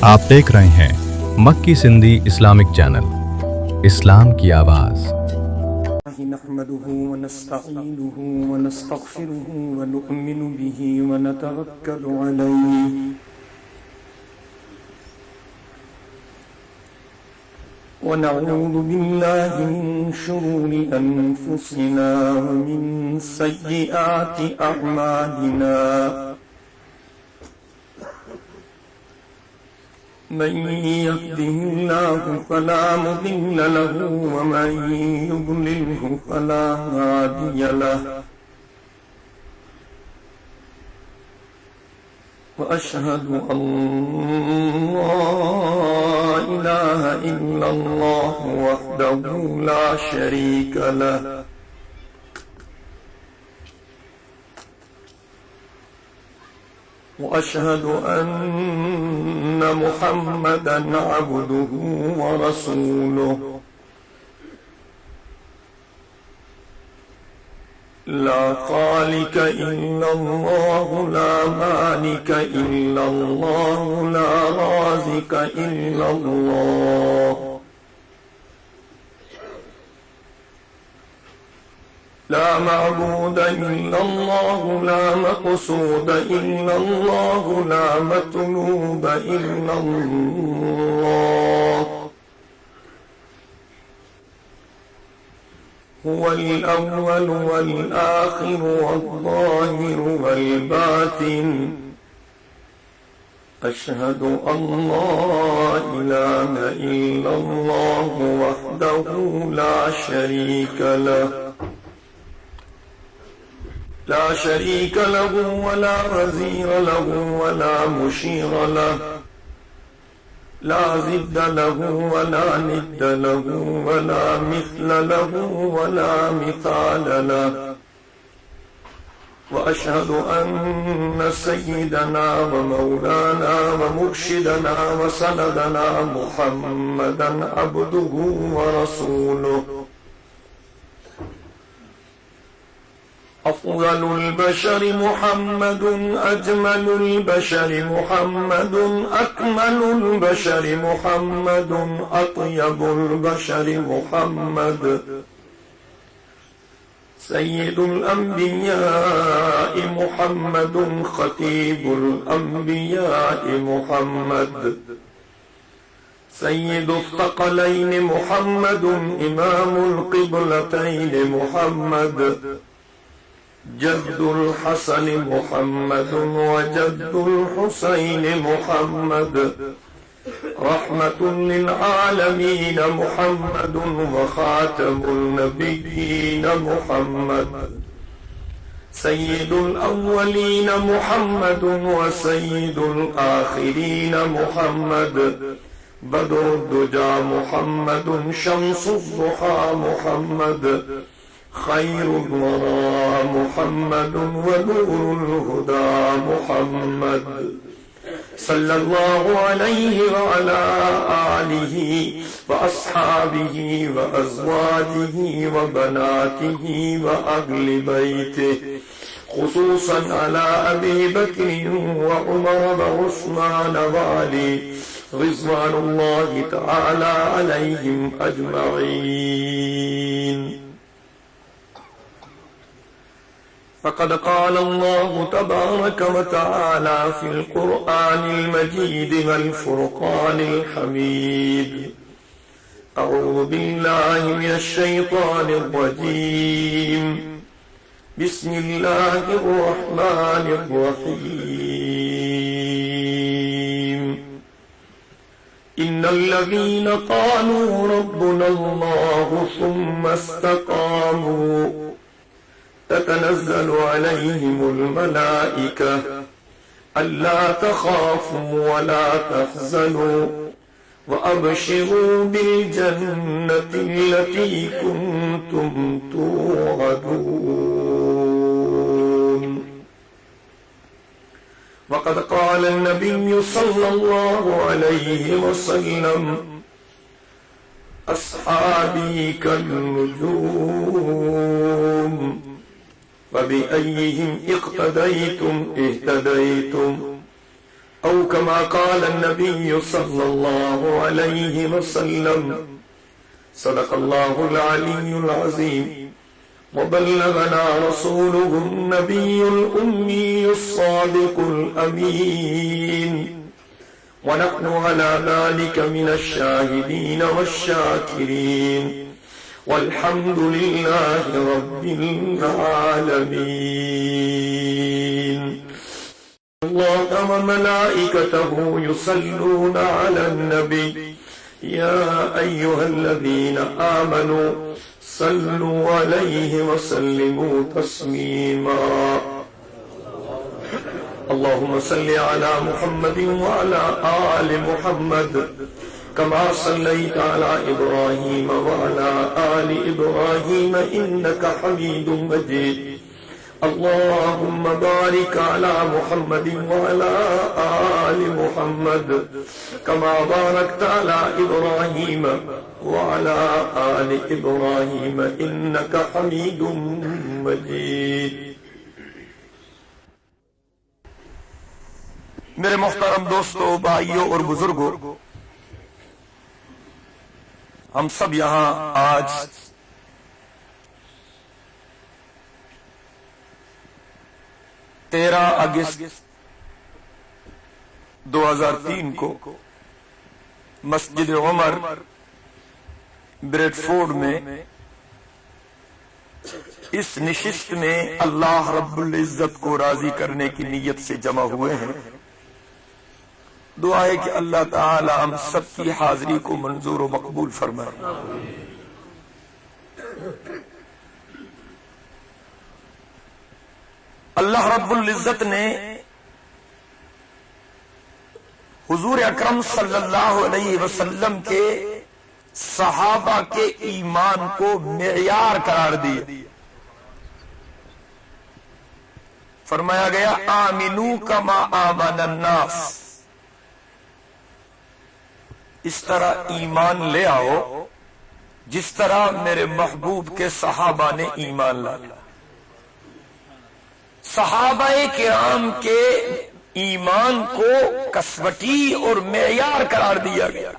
آپ دیکھ رہے ہیں مکی سندھی اسلامک چینل، اسلام کی آواز۔ نحمده ونستعينه ونستغفره ونؤمن به ونتوكل عليه ونعوذ بالله من شرور أنفسنا ومن سيئات أعمالنا، من يهده الله فلا مضل له ومن يضلله فلا هادي له، وأشهد أن لا إله إلا الله وحده لا شريك له، وأشهد أن محمدا عبده ورسوله، لا خالق إلا الله، لا مالك إلا الله، لا رازق إلا الله، لا معبود إلا الله، لا مقصود إلا الله، لا مطلوب إلا الله، هو الأول والآخر والظاهر والباطن، أشهد أن لا إله إلا الله وحده لا شريك له، لا شريك له ولا وزير له ولا مشير له، لا ضد له ولا ند له ولا مثل له ولا مثال له، وأشهد أن سيدنا ومولانا ومرشدنا وسندنا محمدا عبده ورسوله، أفضل البشر محمد، أجمل البشر محمد، أكمل البشر محمد، أطيب البشر محمد، سيد الأنبياء محمد، خطيب الأنبياء محمد، سيد الثقلين محمد، إمام القبلتين محمد، جد الحسن محمد وجد الحسين محمد، رحمة للعالمين محمد، وخاتم النبيين محمد، سيد الأولين محمد وسيد الآخرين محمد، بدر الدجى محمد، شمس الضحى محمد، خير الورى محمد، ونور الهدى محمد، صلى الله عليه وعلى آله وأصحابه وأزواجه وبناته وأهل بيته، خصوصا على أبي بكر وعمر وعثمان وعلي رضوان الله تعالى عليهم أجمعين. فقد قال الله تبارك وتعالى في القرآن المجيد والفرقان الحميد: أعوذ بالله من الشيطان الرجيم، بسم الله الرحمن الرحيم، إن الذين قالوا ربنا الله ثم استقاموا تتنزل عليهم الملائكة ألا تخافوا ولا تحزنوا وأبشروا بالجنة التي كنتم توعدون. وقد قال النبي صلى الله عليه وسلم: أصحابي كالنجوم، فبأيهم اقتديتم اهتديتم، أو كما قال النبي صلى الله عليه وسلم. صدق الله العلي العظيم وبلغنا رسوله النبي الأمي الصادق الأمين ونحن على ذلك من الشاهدين والشاكرين والحمد لله رب العالمين. الله وملائكته يصلون على النبي يا أيها الذين آمنوا صلوا عليه وسلموا تسليما. اللهم صل على محمد وعلى آل محمد كما صليت على إبراهيم وعلى آل إبراهيم إنك حميد مجيد. اللهم بارك على محمد وعلى آل محمد كما باركت على إبراهيم وعلى آل إبراهيم إنك حميد مجيد. میرے محترم دوستو، بھائیوں اور بزرگوں، ہم سب یہاں آج تیرہ اگست 2003 کو مسجد عمر بریڈ فورڈ میں اس نشست میں اللہ رب العزت کو راضی کرنے کی نیت سے جمع ہوئے ہیں. دعا ہے کہ اللہ تعالی ہم سب کی حاضری کو منظور و مقبول فرمائے. اللہ رب العزت نے حضور اکرم صلی اللہ علیہ وسلم کے صحابہ کے ایمان کو معیار قرار دیا. فرمایا گیا آمنو کما آمن الناس، اس طرح ایمان لے آؤ جس طرح میرے محبوب کے صحابہ نے ایمان لایا. صحابہ کرام کے ایمان کو کسوٹی اور معیار قرار دیا گیا،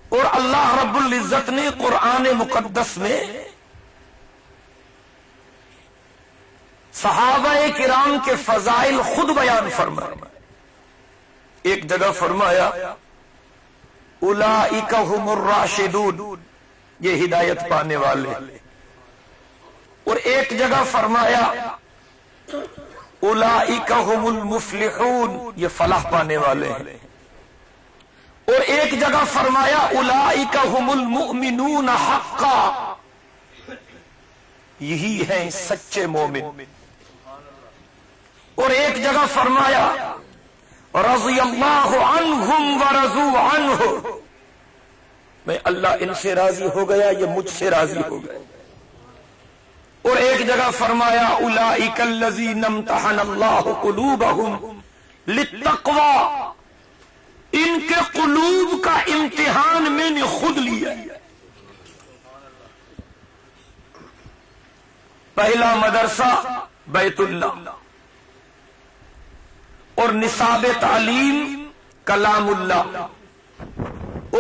اور اللہ رب العزت نے قرآن مقدس میں صحابہ کرام کے فضائل خود بیان فرمائے. ایک جگہ فرمایا اولئک ھم الراشدون، یہ ہدایت پانے والے، اور ایک جگہ فرمایا اولئک ھم المفلحون، یہ فلاح پانے والے ہیں، اور ایک جگہ فرمایا اولئک ھم المؤمنون حقا، یہی ہیں سچے مومن، اور ایک جگہ فرمایا رضی اللہ عنہم ورضوا عنہ، میں اللہ ان سے راضی ہو گیا، یہ مجھ سے راضی ہو گئے. اور ایک جگہ فرمایا اولئک الذین امتحن اللہ قلوبہم للتقوی، ان کے قلوب کا امتحان میں نے خود لیا. پہلا مدرسہ بیت اللہ، اور نصاب تعلیم کلام اللہ،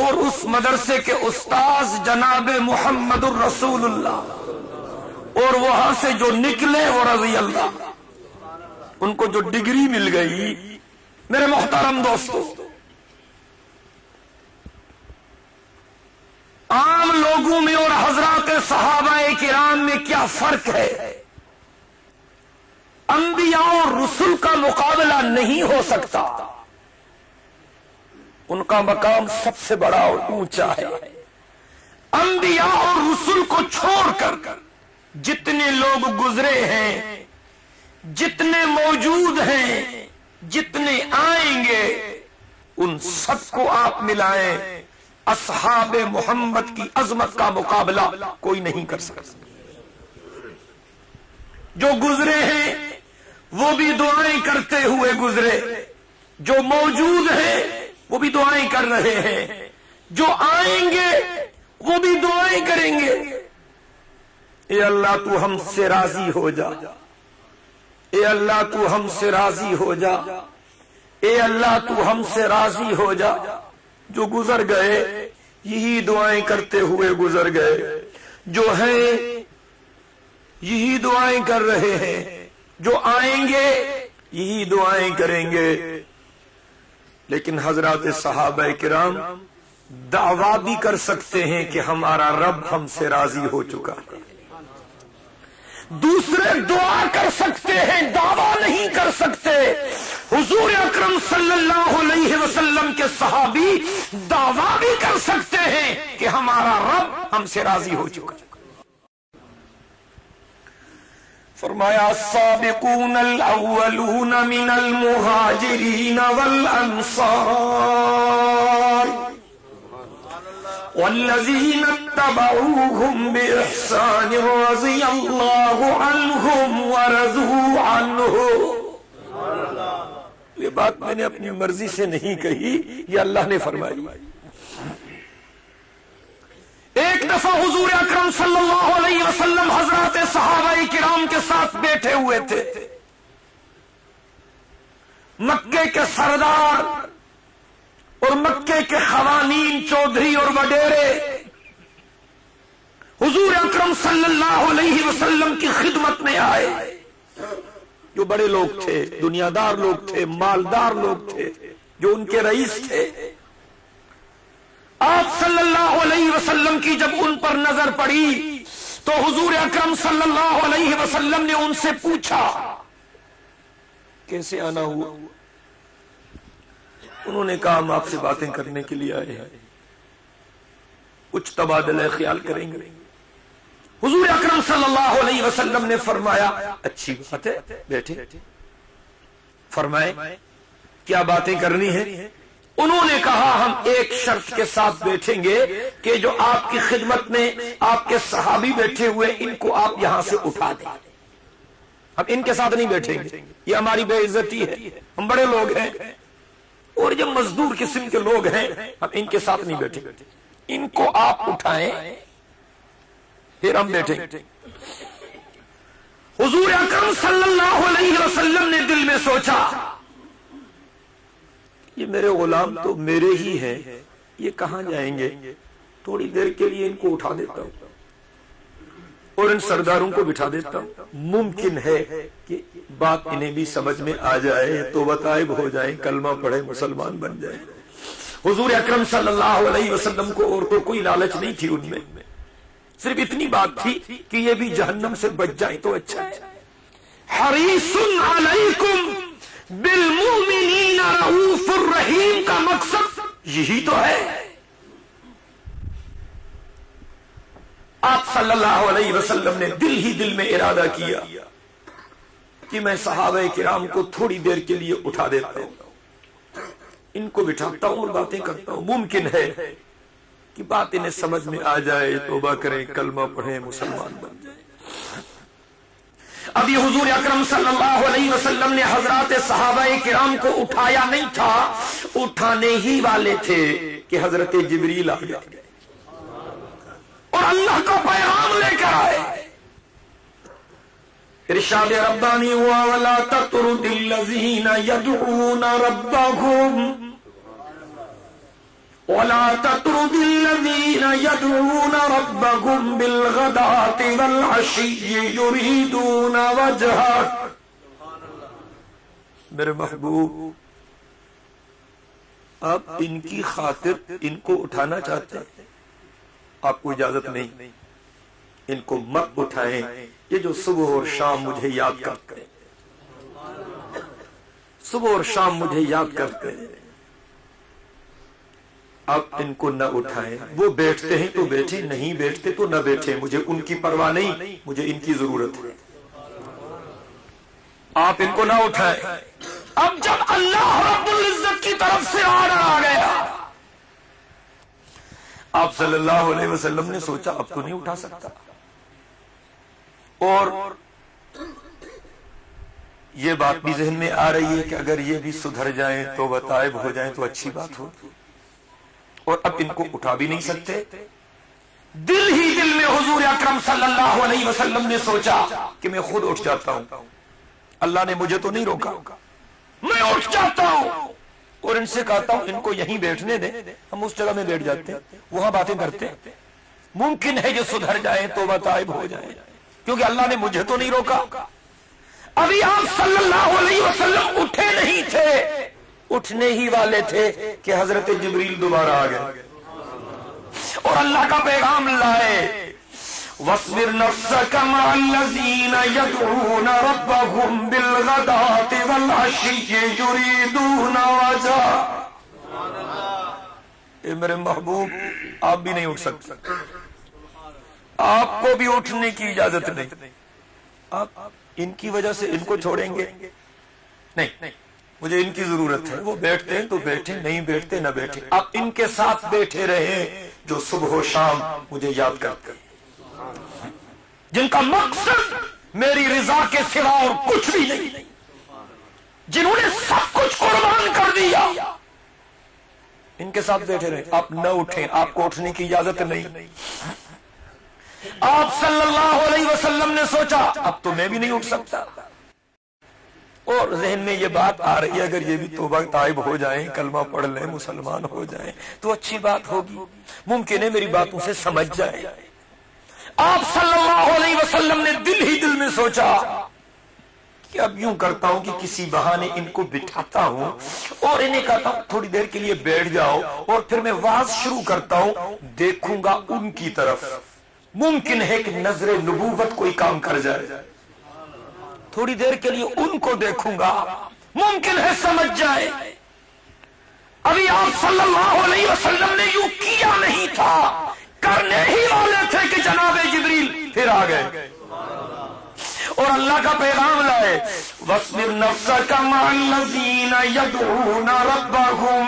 اور اس مدرسے کے استاذ جناب محمد الرسول اللہ، اور وہاں سے جو نکلے وہ رضی اللہ، ان کو جو ڈگری مل گئی. میرے محترم دوستو، عام لوگوں میں اور حضرات صحابہ کرام میں کیا فرق ہے؟ انبیاء اور رسل کا مقابلہ نہیں ہو سکتا، ان کا مقام سب سے بڑا اور اونچا ہے. انبیاء اور رسل کو چھوڑ کر جتنے لوگ گزرے ہیں، جتنے موجود ہیں، جتنے آئیں گے، ان سب کو آپ ملائیں، اصحاب محمد کی عظمت کا مقابلہ کوئی نہیں کر سکتا. جو گزرے ہیں وہ بھی دعائیں کرتے ہوئے گزرے، جو موجود ہیں وہ بھی دعائیں کر رہے ہیں، جو آئیں گے وہ بھی دعائیں کریں گے. اے اللہ تو ہم سے راضی ہو جا، اے اللہ تو ہم سے راضی ہو جا، اے اللہ تو ہم سے راضی ہو جا۔ جو گزر گئے یہی دعائیں کرتے ہوئے گزر گئے، جو ہیں یہی دعائیں کر رہے ہیں، جو آئیں گے یہی دعائیں کریں گے۔ لیکن حضرات صحابہ کرام دعویٰ بھی کر سکتے ہیں کہ ہمارا رب ہم سے راضی ہو چکا ہے، دوسرے دعا کر سکتے ہیں، دعویٰ نہیں کر سکتے۔ حضور اکرم صلی اللہ علیہ وسلم کے صحابی دعویٰ بھی کر سکتے ہیں کہ ہمارا رب ہم سے راضی ہو چکا ہے۔ فرمایا السابقون الاولون من المہاجرین والانصار والذین اتبعوهم بإحسان رضی اللہ عنہم ورضوا عنہ۔ یہ بات میں نے اپنی مرضی سے نہیں کہی، یہ اللہ نے فرمائی۔ ایک دفعہ حضور اکرم صلی اللہ علیہ وسلم حضرات صحابہ کرام کے ساتھ بیٹھے ہوئے تھے۔ مکے کے سردار اور مکے کے خوانین، چودھری اور وڈیرے حضور اکرم صلی اللہ علیہ وسلم کی خدمت میں آئے۔ جو بڑے لوگ تھے، دنیا دار لوگ تھے، مالدار لوگ تھے، جو ان کے رئیس تھے، آپ صلی اللہ علیہ وسلم کی جب ان پر نظر پڑی تو حضور اکرم صلی اللہ علیہ وسلم نے ان سے پوچھا کیسے آنا ہوا؟ انہوں نے کہا ہم آپ سے باتیں کرنے کے لیے آئے ہیں، کچھ تبادلہ خیال کریں گے۔ حضور اکرم صلی اللہ علیہ وسلم نے فرمایا اچھی بات ہے، بیٹھے۔ فرمائے کیا باتیں کرنی ہیں؟ انہوں نے کہا ہم ایک شرط کے ساتھ بیٹھیں گے کہ جو آپ کی خدمت میں آپ کے صحابی بیٹھے ہوئے ان کو آپ یہاں سے اٹھا دیں۔ ہم ان کے ساتھ نہیں بیٹھیں گے، یہ ہماری بے عزتی ہے، ہم بڑے لوگ ہیں اور جب مزدور قسم کے لوگ ہیں، ہم ان کے ساتھ نہیں بیٹھیں گے، ان کو آپ اٹھائیں پھر ہم بیٹھیں گے۔ حضور اکرم صلی اللہ علیہ وسلم نے دل میں سوچا یہ میرے غلام تو میرے ہی ہیں، یہ کہاں جائیں گے، تھوڑی دیر کے لیے ان کو اٹھا دیتا ہوں اور ان سرداروں کو بٹھا دیتا ہوں، ممکن ہے کہ بات انہیں بھی سمجھ میں آ جائے تو طائب ہو جائیں، کلمہ پڑھیں، مسلمان بن جائیں۔ حضور اکرم صلی اللہ علیہ وسلم کو اور تو کوئی لالچ نہیں تھی، ان میں صرف اتنی بات تھی کہ یہ بھی جہنم سے بچ جائیں تو اچھا ہے۔ حریص علیکم بالمؤمنین رؤوف الرحیم کا مقصد یہی تو ہے۔ آپ صلی اللہ علیہ وسلم نے دل ہی دل میں ارادہ کیا کہ میں صحابہ کرام کو تھوڑی دیر کے لیے اٹھا دیتا ہوں، ان کو بٹھاتا ہوں اور باتیں کرتا ہوں، ممکن ہے کہ بات انہیں سمجھ میں آ جائے، توبہ کریں، کلمہ پڑھیں، مسلمان بن جائیں۔ ابھی حضور اکرم صلی اللہ علیہ وسلم نے حضرات صحابہ کرام کو اٹھایا نہیں تھا، اٹھانے ہی والے تھے کہ حضرت جبریل آ گئے اور اللہ کا پیغام لے کر آئے۔ ارشاد ربانی ہوا وَلَا تَطْرُدِ الَّذِينَ يَدْعُونَ رَبَّهُمْ وَلَا تَطْرُدِ الَّذِينَ يَدْعُونَ رَبَّهُمْ بِالْغَدَاةِ وَالْعَشِيِّ يُرِيدُونَ وَجْهَهُ۔ میرے محبوب، اب ان کی خاطر ان کو اٹھانا چاہتے ہیں، آپ کو اجازت نہیں، ان کو مت اٹھائیں، یہ جو صبح اور شام مجھے یاد کرتے ہیں، صبح اور شام مجھے یاد کرتے ہیں، اب ان کو نہ اٹھائیں۔ وہ بیٹھتے ہیں تو بیٹھیں، نہیں بیٹھتے تو نہ بیٹھیں، مجھے ان کی پرواہ نہیں، مجھے ان کی ضرورت ہے، آپ ان کو نہ اٹھائیں۔ اب جب اللہ رب العزت کی طرف سے آرڈر آ گیا، آپ صلی اللہ علیہ وسلم نے سوچا اب تو نہیں اٹھا سکتا، اور یہ بات بھی ذہن میں آ رہی ہے کہ اگر یہ بھی سدھر جائیں تو طائب ہو جائیں تو اچھی بات ہو، اور اب ان کو اٹھا بھی نہیں سکتے۔ دل ہی دل میں حضور اکرم صلی اللہ علیہ وسلم نے سوچا کہ میں خود اٹھ جاتا ہوں، اللہ نے مجھے تو نہیں روکا، میں اٹھ جاتا ہوں اور ان سے کہتا ہوں ان کو یہیں بیٹھنے دیں، ہم اس جگہ میں بیٹھ جاتے ہیں، وہاں باتیں کرتے ہیں، ممکن ہے جو سدھر جائیں توبہ طائب ہو جائیں، کیونکہ اللہ نے مجھے تو نہیں روکا۔ ابھی آپ صلی اللہ علیہ وسلم اٹھے نہیں تھے، اٹھنے ہی والے تھے کہ حضرت جبریل دوبارہ آ گئے اور اللہ کا پیغام لائے، وَاصْبِرْ نَفْسَكَ مَعَ الَّذِينَ يَدْعُونَ رَبَّهُمْ بِالْغَدَاةِ وَالْعَشِيِّ يُرِيدُونَ وَجْهَهُ۔ اے میرے محبوب، آپ بھی نہیں اٹھ سکتے، آپ کو بھی اٹھنے کی اجازت نہیں، آپ ان کی وجہ سے ان کو چھوڑیں گے نہیں، مجھے ان کی ضرورت ہے، وہ بیٹھتے ہیں تو بیٹھیں، نہیں بیٹھتے نہ بیٹھیں، آپ ان کے ساتھ بیٹھے رہیں جو صبح و شام مجھے یاد کرتے ہیں، جن کا مقصد میری رضا کے سوا اور کچھ بھی نہیں، جنہوں نے سب کچھ قربان کر دیا، ان کے ساتھ بیٹھے رہیں، آپ نہ اٹھیں، آپ کو اٹھنے کی اجازت نہیں۔ آپ صلی اللہ علیہ وسلم نے سوچا اب تو میں بھی نہیں اٹھ سکتا، اور ذہن میں یہ بات آ رہی ہے اگر یہ بھی توبہ طائب ہو جائیں، کلمہ پڑھ لیں، مسلمان ہو جائیں تو اچھی بات ہوگی، ممکن ہے میری باتوں سے سمجھ جائیں۔ آپ صلی اللہ علیہ وسلم نے دل ہی دل میں سوچا کہ اب یوں کرتا ہوں کہ کسی بہانے ان کو بٹھاتا ہوں اور انہیں کہتا ہوں تھوڑی دیر کے لیے بیٹھ جاؤ، اور پھر میں واز شروع کرتا ہوں، دیکھوں گا ان کی طرف، ممکن ہے کہ نظر نبوت کوئی کام کر جائے، تھوڑی دیر کے لیے ان کو دیکھوں گا، ممکن ہے سمجھ جائے۔ ابھی آپ صلی اللہ علیہ وسلم نے یوں کیا نہیں تھا، کرنے ہی والے تھے کہ جناب جبریل پھر آ گئے اور اللہ کا پیغام لائے، وَاصْبِرْ نَفْسَكَ مَعَ الَّذِينَ يَدْعُونَ رَبَّهُمْ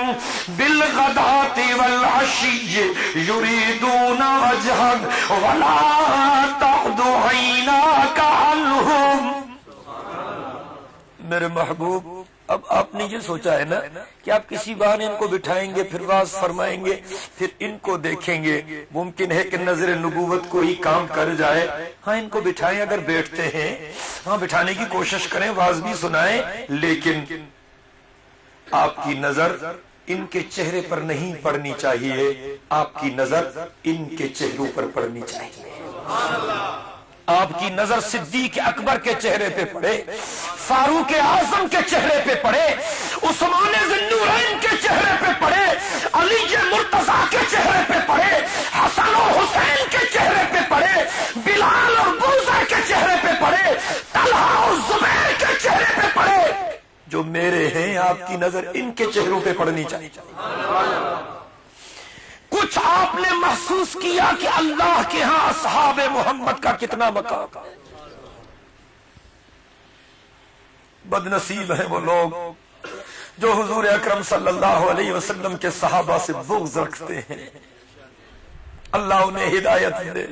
بِالْغَدَاةِ وَالْعَشِيِّ يُرِيدُونَ وَجْهَهُ وَلَا تَعْدُ عَيْنَاكَ عَنْهُمْ۔ میرے محبوب، اب آپ نے یہ سوچا ہے نا کہ آپ کسی بہانے ان کو بٹھائیں گے، پھر واز فرمائیں گے، پھر ان کو دیکھیں گے، ممکن ہے کہ نظر نبوت کو ہی کام کر جائے، ہاں ان کو بٹھائیں، اگر بیٹھتے ہیں ہاں بٹھانے کی کوشش کریں، واز بھی سنائیں، لیکن آپ کی نظر ان کے چہرے پر نہیں پڑنی چاہیے، آپ کی نظر ان کے چہروں پر پڑنی چاہیے۔ آپ کی نظر صدیق اکبر کے چہرے پہ پڑے، فاروق اعظم کے چہرے پہ پڑے، عثمان ذی النورین کے چہرے پہ پڑے، علی مرتضیٰ کے چہرے پہ پڑے، حسن و حسین کے چہرے پہ پڑے، بلال اور بوزہ کے چہرے پہ پڑے، طلحہ اور زبیر کے چہرے پہ پڑے، جو میرے ہیں آپ کی نظر ان کے چہروں پہ پڑنی چاہیے۔ کچھ آپ نے محسوس کیا کہ اللہ کے ہاں اصحاب محمد کا کتنا مقام، بد نصیب ہیں وہ لوگ جو حضور اکرم صلی اللہ علیہ وسلم کے صحابہ سے بغض رکھتے ہیں، اللہ انہیں ہدایت دے۔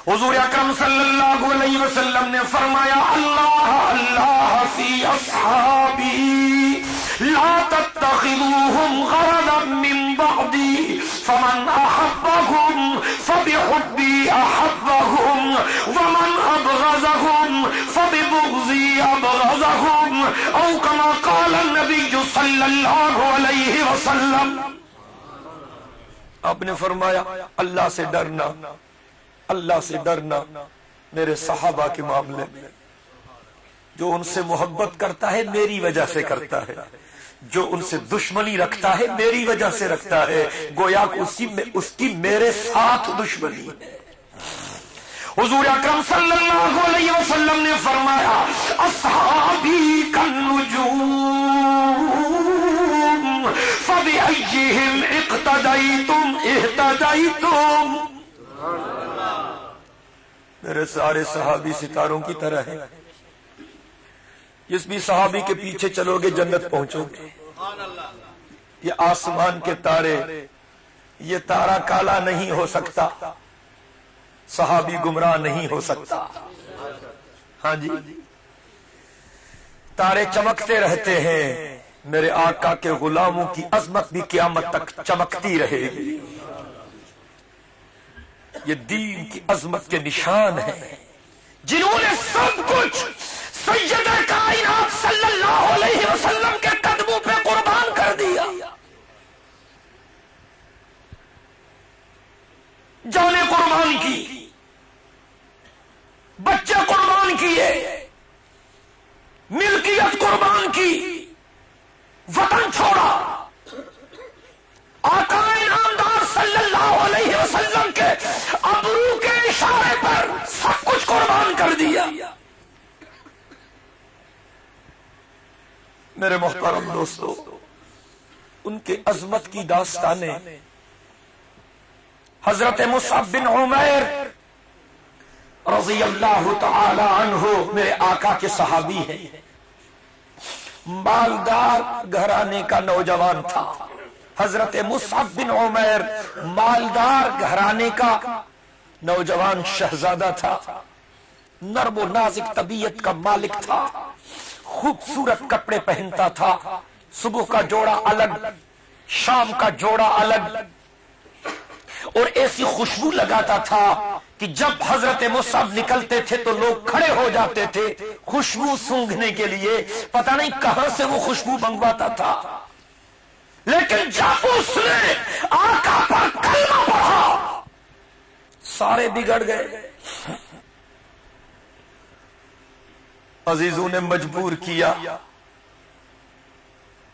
حضور اکرم صلی اللہ علیہ وسلم نے فرمایا، اللہ اللہ فی اصحابی لا تتخذوهم غرضا من بعدی فمن احبهم فبحبی احبهم ومن ابغضهم فببغضی ابغضهم او کما قال النبی صلی اللہ علیہ وسلم۔ آپ نے فرمایا اللہ سے ڈرنا، اللہ سے ڈرنا میرے صحابہ کے معاملے میں، جو ان سے محبت کرتا ہے میری وجہ سے کرتا ہے، جو ان سے دشمنی رکھتا ہے میری وجہ سے رکھتا ہے، گویا کہ اس کی میرے ساتھ دشمنی ہے۔ حضور اکرم صلی اللہ علیہ وسلم نے فرمایا، اصحابی کالنجوم فبأیہم اقتدیتم اہتدیتم۔ میرے سارے صحابی ستاروں کی طرح ہیں، جس بھی صحابی کے پیچھے چلو گے جنت پہنچو گے۔ یہ آسمان کے تارے، یہ تارا کالا نہیں ہو سکتا، صحابی گمراہ نہیں ہو سکتا۔ ہاں جی، تارے چمکتے رہتے ہیں، میرے آقا کے غلاموں کی عظمت بھی قیامت تک چمکتی رہے گی۔ یہ دین کی عظمت کے نشان ہیں، جنہوں نے سب کچھ سید کائنات صلی اللہ علیہ وسلم کے قدموں پہ قربان کر دیا. جانیں قربان کی، بچے قربان کیے، ملکیت قربان کی، وطن چھوڑا. آقا انعامدار صلی اللہ علیہ وسلم کے ابرو کے اشارے پر سب کچھ قربان کر دیا. میرے محترم دوستو، ان کے عظمت کی داستانیں حضرت مصعب بن عمیر رضی اللہ تعالی عنہ میرے آقا کے صحابی ہیں. مالدار گھرانے کا نوجوان تھا. حضرت مصعب بن عمیر مالدار گھرانے کا نوجوان شہزادہ تھا. نرم و نازک طبیعت کا مالک تھا. خوبصورت کپڑے پہنتا تھا. صبح کا جوڑا الگ، شام کا جوڑا الگ، اور ایسی خوشبو لگاتا تھا کہ جب حضرت مصعب نکلتے تھے تو لوگ کھڑے ہو جاتے تھے خوشبو سونگھنے کے لیے. پتہ نہیں کہاں سے وہ خوشبو منگواتا تھا. لیکن جب اس نے آقا پر کلمہ پڑھا سارے بگڑ گئے. عزیزوں نے مجبور کیا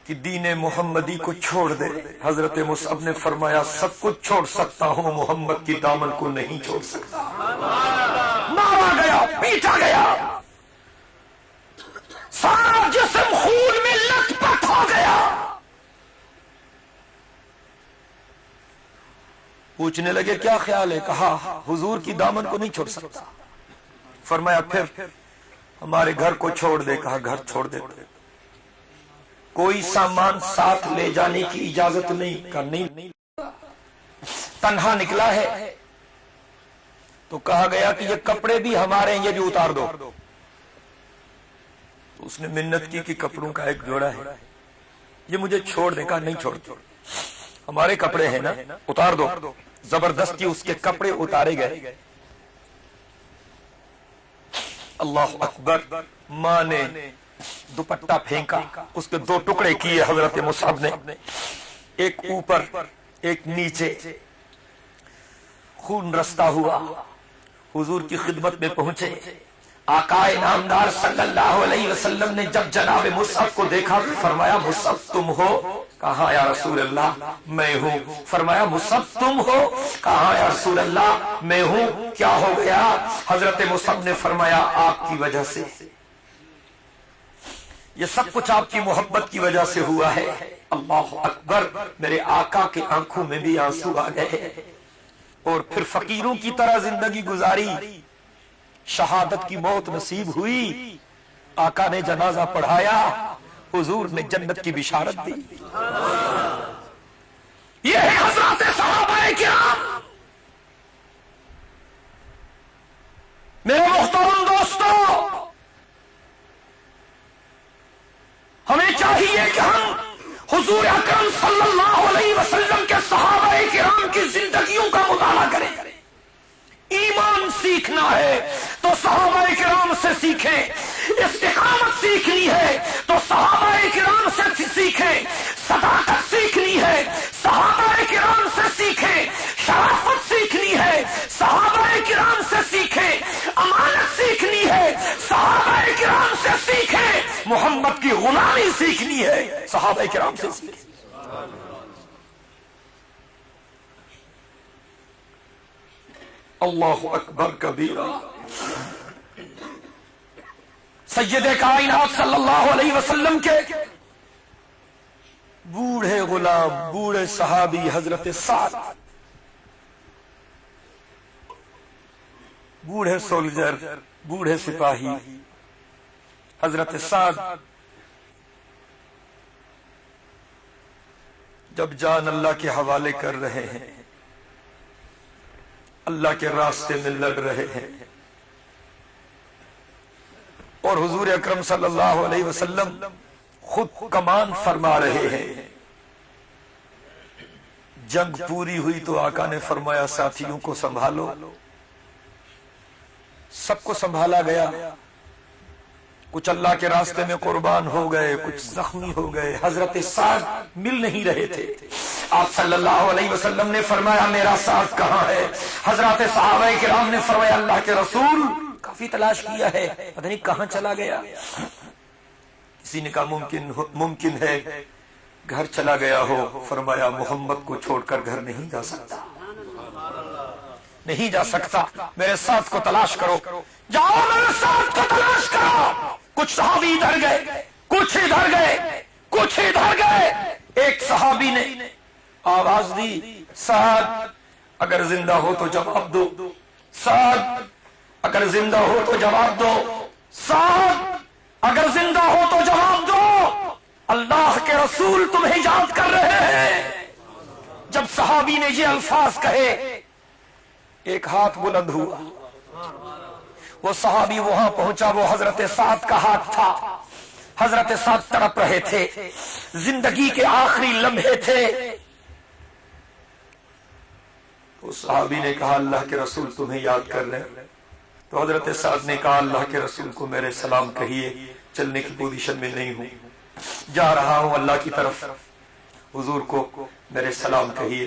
کہ دین محمدی کو چھوڑ دے. حضرت مصعب نے فرمایا سب کچھ چھوڑ سکتا ہوں، محمد کی دامن کو نہیں چھوڑ سکتا. مارا گیا، پیٹا گیا، سارا جسم خون میں لت پت ہو گیا. پوچھنے لگے کیا خیال ہے؟ کہا حضور کی دامن کو نہیں چھوڑ سکتا. فرمایا پھر ہمارے گھر کو چھوڑ دے. کہا گھر چھوڑ دے. کوئی سامان ساتھ لے جانے کی اجازت نہیں. کہا نہیں. تنہا نکلا ہے تو کہا گیا کہ یہ کپڑے بھی ہمارے ہیں، یہ بھی اتار دو. تو اس نے منت کی کہ کپڑوں کا ایک جوڑا ہے، یہ مجھے چھوڑ دے. کہا نہیں چھوڑ، ہمارے کپڑے ہیں نا، اتار دو. زبردستی اس کے کپڑے اتارے گئے. اللہ اکبر. ماں نے دوپٹہ پھینکا، اس کے دو ٹکڑے کیے حضرت مصعب نے، ایک اوپر ایک نیچے. خون رستا ہوا حضور کی خدمت میں پہنچے. آقا انعامدار صلی اللہ علیہ وسلم نے جب جناب مصعب کو دیکھا فرمایا مصعب تم ہو؟ کہا یا رسول اللہ میں ہوں. فرمایا مصعب تم ہو؟ کہا یا رسول اللہ میں ہوں. کیا ہو گیا؟ حضرت مصعب نے فرمایا آپ کی وجہ سے، یہ سب کچھ آپ کی محبت کی وجہ سے ہوا ہے. اللہ اکبر. میرے آقا کے آنکھوں میں بھی آنسو آ گئے اور پھر فقیروں کی طرح زندگی گزاری. شہادت کی موت نصیب ہوئی. آقا نے جنازہ پڑھایا، حضور نے جنت کی بشارت دی. یہ ہے حضرات صحابہ کرام. میرے محترم دوستو، ہمیں چاہیے کہ ہم حضور اکرم صلی اللہ علیہ وسلم کے صحابہ کرام کی زندگیوں کا مطالعہ کریں. ایمان سیکھنا ہے تو صحابہ کرام سے سیکھیں. استقامت سیکھنی ہے تو صحابہ کرام سے سیکھیں. صداقت سیکھنی ہے صحابہ کرام سے سیکھیں. شرافت سیکھنی ہے صحابہ کرام سے سیکھیں. امانت سیکھنی ہے صحابہ کرام سے سیکھیں. محمد کی غلامی سیکھنی ہے صحابہ کرام سے سیکھیں. اللہ اکبر کبیرہ. سید کائنات صلی اللہ علیہ وسلم کے بوڑھے غلام، بوڑھے صحابی حضرت سعد، بوڑھے سولجر، بوڑھے سپاہی حضرت سعد جب جان اللہ کے حوالے کر رہے ہیں، اللہ کے راستے میں لڑ رہے ہیں، اور حضور اکرم صلی اللہ علیہ وسلم خود کمان فرما رہے ہیں. جنگ پوری ہوئی تو آقا نے فرمایا ساتھیوں کو سنبھالو. سب کو سنبھالا گیا. کچھ اللہ کے راستے میں قربان ہو گئے، کچھ زخمی ہو گئے۔ حضرت سعد مل نہیں رہے تھے۔ آپ صلی اللہ علیہ وسلم نے فرمایا میرا سعد کہاں ہے؟ حضرات صحابہ کرام نے فرمایا اللہ کے رسول کافی تلاش کیا ہے، پتہ نہیں کہاں چلا گیا۔ کسی نے کہا ممکن ہے گھر چلا گیا ہو۔ فرمایا محمد کو چھوڑ کر گھر نہیں جا سکتا، نہیں جا سکتا، میرے ساتھ کو تلاش کرو، جاؤ میرے ساتھ کو تلاش کرو۔ کچھ صحابی ادھر گئے، کچھ ادھر گئے، کچھ ادھر گئے۔ ایک صحابی نے آواز دی، سعد اگر زندہ ہو تو جواب دو، سعد اگر زندہ ہو تو جواب دو، سعد اگر زندہ ہو تو جواب دو، اللہ کے رسول تمہیں یاد کر رہے ہیں۔ جب صحابی نے یہ الفاظ کہے ایک ہاتھ بلند ہوا، وہ صحابی وہاں پہنچا، وہ حضرت سعد کا ہاتھ تھا۔ حضرت سعد تڑپ رہے تھے، زندگی کے آخری لمحے تھے۔ اس صحابی نے کہا اللہ کے رسول تمہیں یاد کر رہے ہیں۔ تو حضرت سعد نے کہا اللہ کے رسول کو میرے سلام کہیے، چلنے کی پوزیشن میں نہیں ہوں، جا رہا ہوں اللہ کی طرف، حضور کو میرے سلام کہیے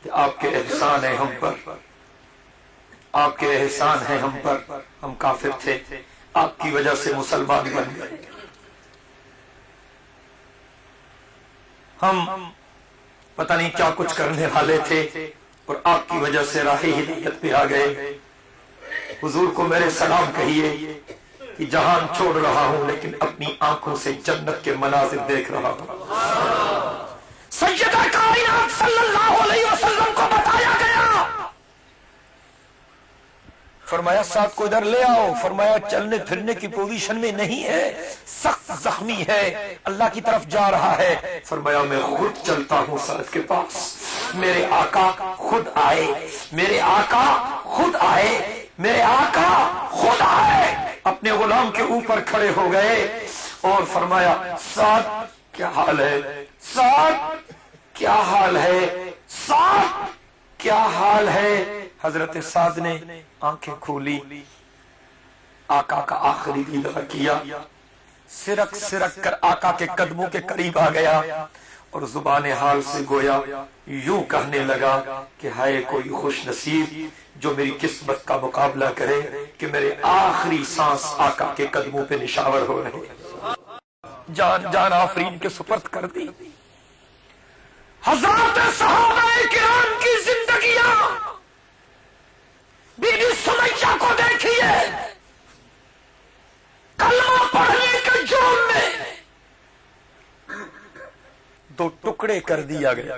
کہ آپ کے احسان ہیں ہم پر، آپ کے احسان ہیں ہم پر، ہم کافر تھے، آپ کی وجہ سے مسلمان بن گئے، ہم پتہ نہیں کیا کچھ کرنے والے تھے اور آپ کی وجہ سے راہ ہدایت پہ آ گئے۔ حضور کو میرے سلام کہیے کہ جہان چھوڑ رہا ہوں لیکن اپنی آنکھوں سے جنت کے مناظر دیکھ رہا ہوں۔ سیدہ کائنات صلی اللہ علیہ وسلم کو بتایا گیا، فرمایا ساتھ کو ادھر لے آؤ۔ فرمایا چلنے پھرنے کی پوزیشن میں نہیں ہے، سخت زخمی ہے، اللہ کی طرف جا رہا ہے۔ فرمایا میں خود چلتا ہوں سعد کے پاس، میرے آقا خود آئے، میرے آقا خود آئے، میرے آقا خود آئے، اپنے غلام کے اوپر کھڑے ہو گئے اور فرمایا سعد کیا حال ہے، سعد کیا حال ہے، سعد کیا حال ہے۔ حضرت سعد نے آنکھیں کھولی، آقا کا آخری دیدار کیا، سرک سرک کر آقا کے قدموں کے قریب آ گیا اور زبان حال سے گویا یوں کہنے لگا کہ ہائے کوئی خوش نصیب جو میری قسمت کا مقابلہ کرے کہ میرے آخری سانس آقا کے قدموں پہ نشاور ہو رہے، جان آفرین کے سپرد کر دی۔ حضرات صحابہ کرام کی زندگیاں، بی بی سمیہ کو دیکھیے، کلمہ پڑھنے کے جرم میں 2 ٹکڑے کر دیا گیا،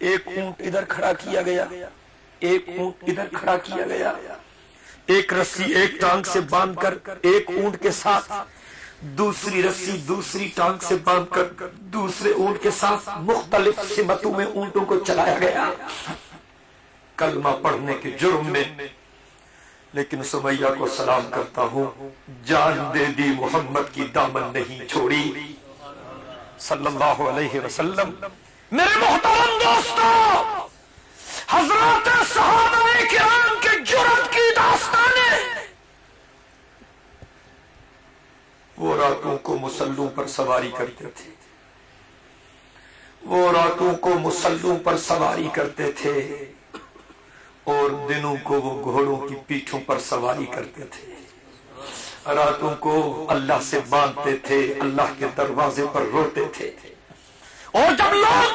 ایک اونٹ ادھر کھڑا کیا گیا، ایک اونٹ ادھر کھڑا کیا گیا، ایک رسی ایک ٹانگ سے باندھ کر ایک اونٹ کے ساتھ، دوسری رسی دوسری ٹانگ سے باندھ کر دوسرے اونٹ کے ساتھ مختلف سمتوں میں اونٹوں کو چلایا گیا کلمہ پڑھنے کے جرم میں۔ لیکن سمیہ کو سلام کرتا ہوں، جان دے دی محمد کی دامن نہیں چھوڑی صلی اللہ علیہ وسلم۔ میرے محترم دوستو، حضرات صحابہ کرام کے جرم کی داستانیں، وہ راتوں کو مسلوں پر سواری کرتے تھے، وہ راتوں کو مسلوں پر سواری کرتے تھے اور دنوں کو وہ گھوڑوں کی پیٹھوں پر سواری کرتے تھے، راتوں کو اللہ سے باندھتے تھے، اللہ کے دروازے پر روتے تھے۔ اور جب لوگ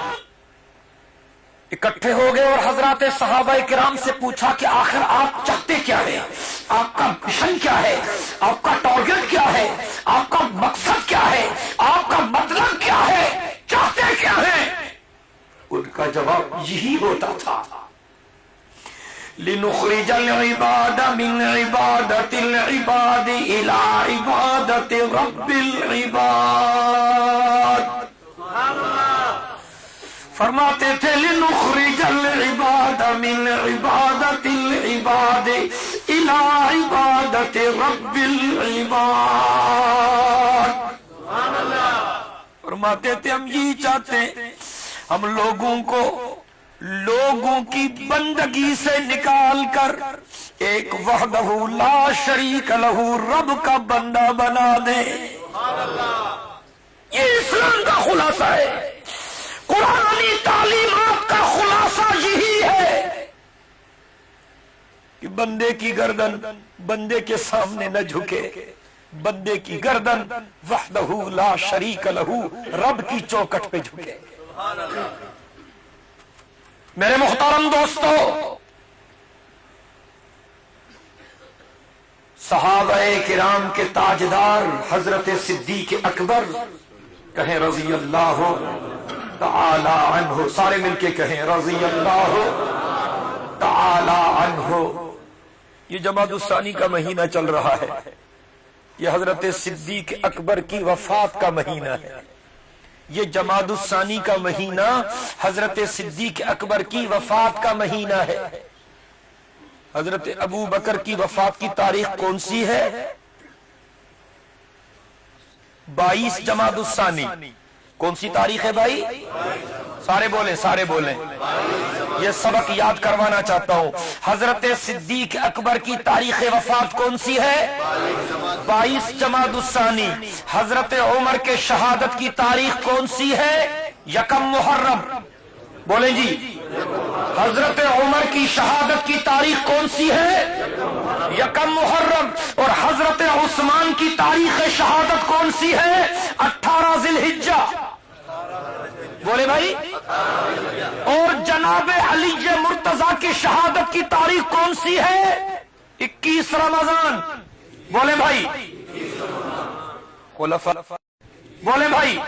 اکٹھے ہو گئے اور حضرات صحابہ کرام سے پوچھا کہ آخر آپ چاہتے کیا ہیں، آپ کا مشن کیا ہے، آپ کا ٹارگٹ کیا ہے، آپ کا مقصد کیا ہے، آپ کا مطلب کیا ہے، چاہتے کیا ہیں، ان کا جواب یہی ہوتا تھا، لِنُخْرِجَ الْعِبَادَ مِنْ عِبَادَةِ الْعِبَادِ إِلَىٰ عِبَادَةِ رَبِّ الْعِبَادِ۔ فرماتے تھے لِنُخْرِجَ الْعِبَادَ مِنْ عِبَادَةِ الْعِبَادِ إِلَىٰ عِبَادَةِ رَبِّ الْعِبَادِ۔ فرماتے تھے ہم یہی چاہتے ہیں، ہم لوگوں کو لوگوں کی بندگی سے نکال کر ایک وحدہ لا شریک لہ رب کا بندہ بنا دے. یہ اسلام کا خلاصہ ہے. قرآنی تعلیمات کا خلاصہ یہی ہے کہ بندے کی گردن بندے کے سامنے نہ جھکے، بندے کی گردن وحدہ لا شریک لہ رب کی چوکٹ پہ جھکے. میرے محترم دوستو، صحابہ کرام کے تاجدار حضرت صدیق اکبر، کہیں رضی اللہ تعالی عنہ، سارے مل کے کہیں رضی اللہ تعالی عنہ. یہ جمادی الثانی کا مہینہ چل رہا ہے، یہ حضرت صدیق اکبر کی وفات کا مہینہ ہے. یہ جمادی الثانی کا مہینہ حضرت صدیق اکبر کی وفات کا مہینہ ہے. حضرت ابو بکر کی وفات کی تاریخ کون سی ہے؟ 22 جمادی الثانی. کون سی تاریخ ہے بھائی؟ سارے بولیں، سارے بولیں. یہ سبق یاد کروانا چاہتا ہوں. حضرت صدیق اکبر کی تاریخ وفات کون سی ہے؟ 22 جمادی الثانی. حضرت عمر کے شہادت کی تاریخ کون سی ہے؟ 1 محرم. بولیں جی. حضرت عمر کی شہادت کی تاریخ کون سی ہے؟ 1 محرم. اور حضرت عثمان کی تاریخ شہادت کون سی ہے؟ 18 ذی الحجہ. بولے بھائی. اور جناب علی مرتضی کی شہادت کی تاریخ کون سی ہے؟ 21 رمضان. بولے بھائی. بولے بھائی.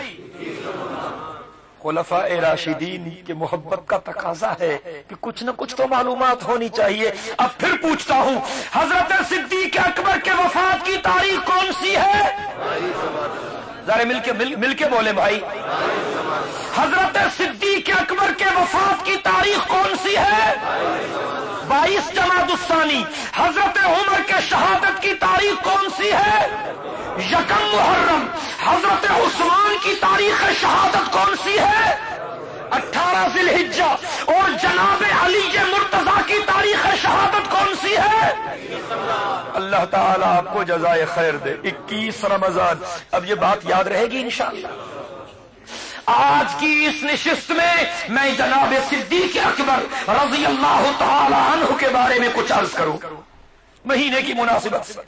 خلفاء راشدین کے محبت کا تقاضا ہے کہ کچھ نہ کچھ تو معلومات ہونی چاہیے. اب پھر پوچھتا ہوں، حضرت صدیق اکبر کے وفات کی تاریخ کون سی ہے؟ ذرا مل کے بولے بھائی. حضرت صدیق اکبر کے وفات کی تاریخ کون سی ہے؟ 22 جمادی الثانی. حضرت عمر کے شہادت کی تاریخ کون سی ہے؟ 1 محرم. حضرت عثمان کی تاریخ شہادت کون سی ہے؟ 18 ذی الحجہ. اور جناب علی مرتضی کی تاریخ شہادت کون سی ہے؟ اللہ تعالیٰ آپ کو جزائے خیر دے. 21 رمضان. اب یہ بات یاد رہے گی انشاءاللہ. آج کی اس نشست میں جناب صدیق اکبر رضی اللہ تعالی عنہ کے بارے میں کچھ عرض کروں مہینے کی مناسبت سے.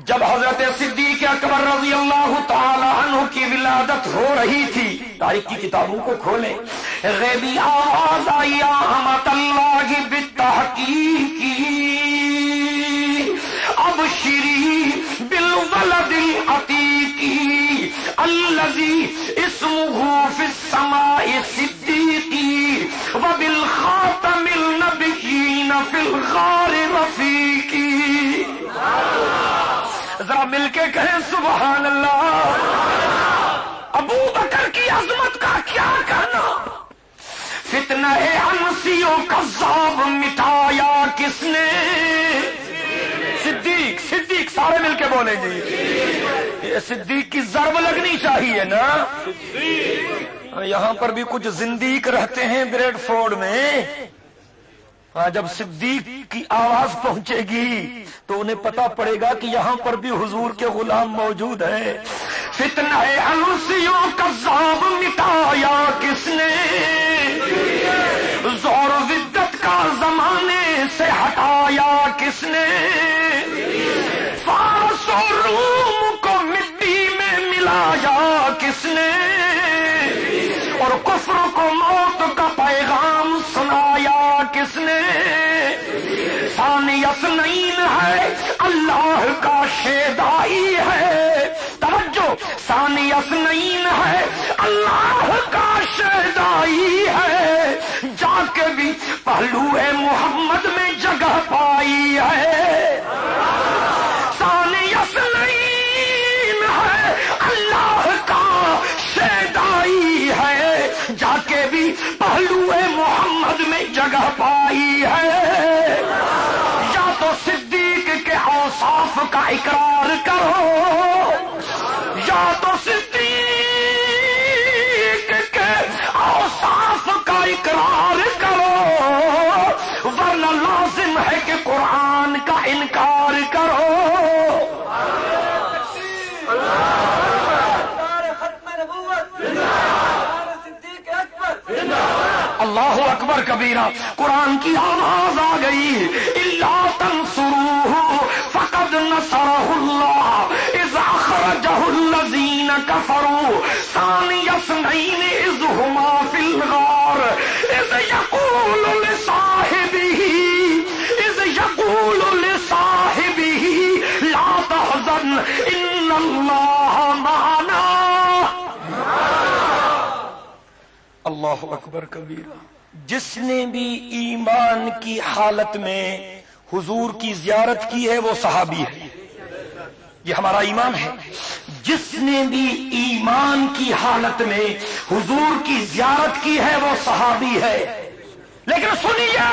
جب حضرت صدیق اکبر رضی اللہ تعالی عنہ کی ولادت ہو رہی تھی، تاریخ کی کتابوں کو کھولیں، غیبی آواز آئی رحمت اللہ بالتحقیق ابشری بالولد العتیق الذی اسمہ فی السماء صدیقی وبالخاتم النبیین فی الغار رفیقی. ذرا مل کے کہیں سبحان اللہ. ابو بکر کی عظمت کا کیا کہنا. فتنہ انسیوں کذاب مٹایا کس نے؟ صدیق. سارے مل کے بولیں جی. یہ صدیق کی ضرب لگنی چاہیے نا. یہاں پر بھی کچھ زندیق رہتے ہیں بریڈ فورڈ میں. جب صدیق کی آواز پہنچے گی تو انہیں پتا پڑے گا کہ یہاں پر بھی حضور کے غلام موجود ہیں. فتنہ انسیوں کذاب مٹایا کس نے؟ زور و ودت کا زمانے سے ہٹایا کس نے؟ فارس و روم کو مٹی میں ملایا کس نے؟ اور کفر کو موت کا پیغام سنایا کس نے؟ ثانی اثنین ہے اللہ کا شیدائی ہے. توجہ. ثانی اثنین ہے اللہ کا شیدائی ہے. جا کے بھی پہلو محمد میں جگہ پائی ہے. ثانی اثنین ہے اللہ کا شیدائی ہے. جا کے بھی پہلو محمد میں جگہ پائی ہے. یا تو صدیق کے اوصاف کا اقرار کرو، یا تو صدیق کے اقرار کرو ورنہ لازم ہے کہ قرآن کا انکار کرو. اللہ اکبر کبیرہ. قرآن کی آواز آ گئی. الا تنصروہ فقد نصرہ اللہ اذ اخرجہ الذین کفروا ثانی اثنین اذ ہما فی الغار اذ یقول لصاحبہ لا تحزن ان اللہ معنا. اللہ اکبر کبیرہ. جس نے بھی ایمان کی حالت میں حضور کی زیارت کی ہے وہ صحابی ہے. یہ ہمارا ایمان ہے. جس نے بھی ایمان کی حالت میں حضور کی زیارت کی ہے وہ صحابی ہے. لیکن سنیے,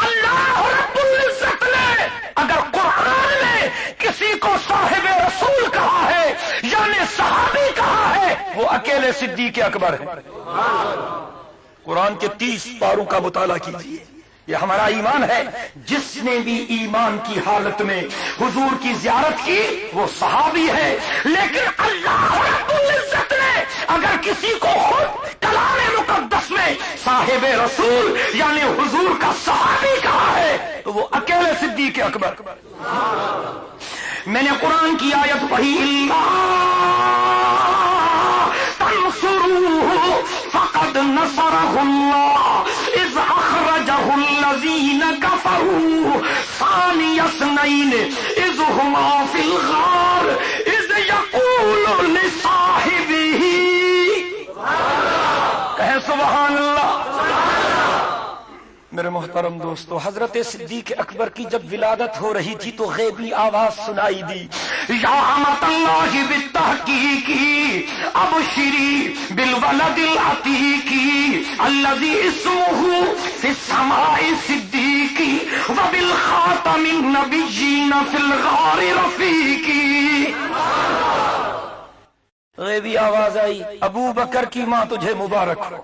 اللہ رب العزت نے اگر قرآن میں کسی کو صاحب رسول کہا ہے یعنی صحابی کہا ہے وہ اکیلے صدیق اکبر ہے. قرآن کے 30 پاروں کا مطالعہ کیجیے. یہ ہمارا ایمان ہے. جس نے بھی ایمان کی حالت میں حضور کی زیارت کی وہ صحابی ہے. لیکن اللہ رب العزت نے اگر کسی کو خود کلام مقدس میں صاحب رسول یعنی حضور کا صحابی کہا ہے تو وہ اکیلے صدیق اکبر. میں نے قرآن کی آیت پڑھی تنصروہ فقد نصرہ اللہ اذ اخرجہ الذین کفروا ثانی اثنین اذ ہما فی الغار اذ یقول لصاحبہ. کہے سبحان اللہ. میرے محترم دوستو, حضرت صدیق اکبر کی جب ولادت ہو رہی تھی تو غیبی آواز سنائی دی. یا امۃ اللہ بالتحقیق ابشری بالولد العتیق الذی اسمہ فی السماء صدیق وبالخاتم النبیین فی الغار رفیق. غیبی آواز آئی, ابو بکر کی ماں تجھے مبارک ہو,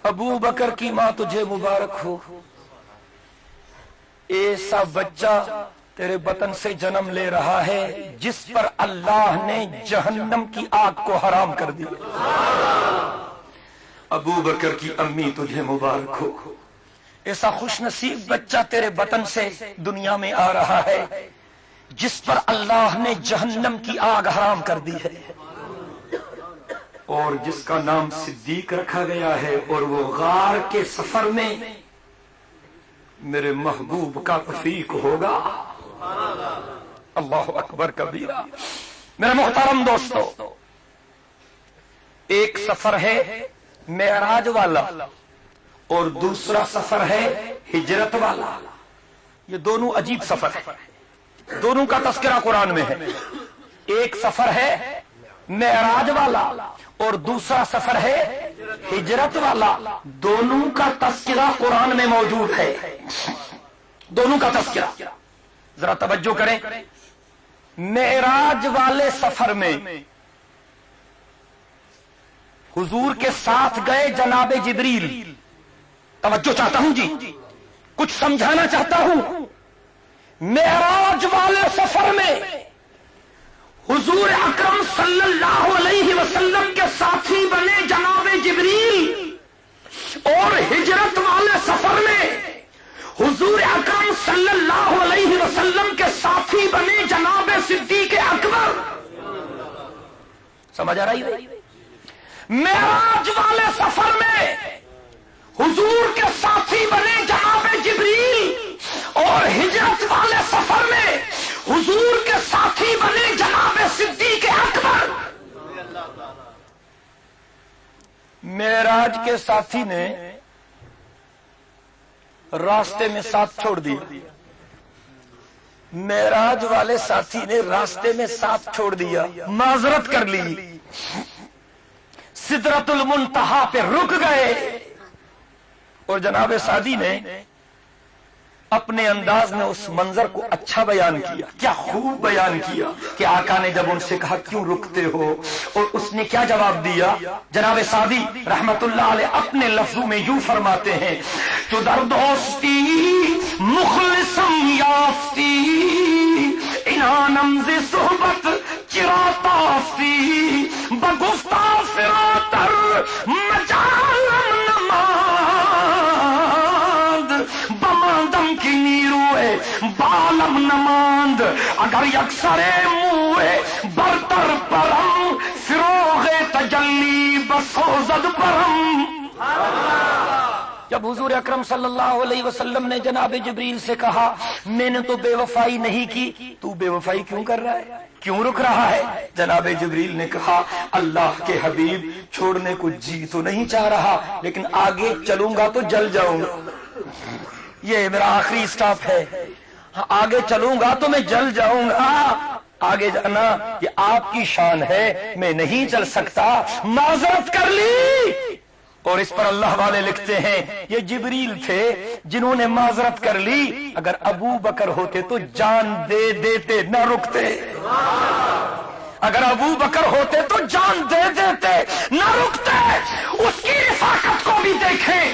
ابو بکر کی ماں تجھے مبارک ہو. ایسا بچہ تیرے بطن سے جنم لے رہا ہے جس پر اللہ نے جہنم کی آگ کو حرام کر دیا. ابو بکر کی امی تجھے مبارک ہو. ایسا خوش نصیب بچہ تیرے بطن سے دنیا میں آ رہا ہے جس پر اللہ نے جہنم کی آگ حرام کر دی ہے اور جس کا نام صدیق رکھا گیا ہے اور وہ غار کے سفر میں میرے محبوب کا رفیق ہوگا. اللہ اکبر کبیرہ. میرے محترم دوستو, ایک سفر ہے معراج والا اور دوسرا سفر ہے ہجرت والا. یہ دونوں عجیب سفر ہے, دونوں کا تذکرہ قرآن میں ہے. ایک سفر ہے معراج والا اور دوسرا سفر ہے ہجرت والا. دونوں کا تذکرہ قرآن میں موجود ہے. دونوں کا تذکرہ ذرا توجہ کریں. معراج والے سفر میں حضور کے ساتھ گئے جناب جبریل. توجہ چاہتا ہوں جی, کچھ سمجھانا چاہتا ہوں. معراج والے سفر میں حضور اکرم صلی اللہ علیہ وسلم کے ساتھی بنے جناب جبریل, اور ہجرت والے سفر میں حضور اکرم صلی اللہ علیہ وسلم کے ساتھی بنے جناب صدیق اکبر. سمجھ آ رہی ہے؟ معراج والے سفر میں حضور کے ساتھی بنے جناب جبریل اور ہجرت والے سفر میں حضور کے ساتھی بنے جناب صدیق اکبر. معراج کے ساتھی نے راستے میں ساتھ چھوڑ دیا. معراج والے ساتھی نے راستے میں ساتھ چھوڑ دیا, معذرت کر لی, سدرۃ المنتہا پہ رک گئے اور جناب سعدی نے اپنے انداز میں اس منظر کو اچھا بیان کیا، کیا خوب بیان کیا کہ آقا نے جب ان سے کہا کیوں رکتے ہو، اور اس نے کیا جواب دیا؟ جناب سعدی رحمت اللہ علیہ اپنے لفظوں میں یوں فرماتے ہیں، تو در دوستی مخلصم یافتی انانم ز صحبت چرا تافتی بگفتا فراتر مجالم نماند بماندم کی نیروے بالم نماند اگر یکسر موے برتر پرم فروغ تجلی بسوزد پرم۔ جب حضور اکرم صلی اللہ علیہ وسلم نے جناب جبریل سے کہا میں نے تو بے وفائی نہیں کی، تو بے وفائی کیوں کر رہا ہے، کیوں رک رہا ہے؟ جناب جبریل نے کہا اللہ کے حبیب چھوڑنے کو جی تو نہیں چاہ رہا، لیکن آگے چلوں گا تو جل جاؤں گا، یہ میرا آخری سٹاپ ہے، آگے چلوں گا تو میں جل جاؤں گا، آگے جانا یہ آپ کی شان ہے، میں نہیں چل سکتا، معذرت کر لی۔ اور اس پر اللہ والے لکھتے ہیں یہ جبریل تھے جنہوں نے معذرت کر لی، اگر ابو بکر ہوتے تو جان دے دیتے، نہ رکتے، اگر ابو بکر ہوتے تو جان دے دیتے، نہ رکتے۔ اس کی رفاقت کو بھی دیکھیں،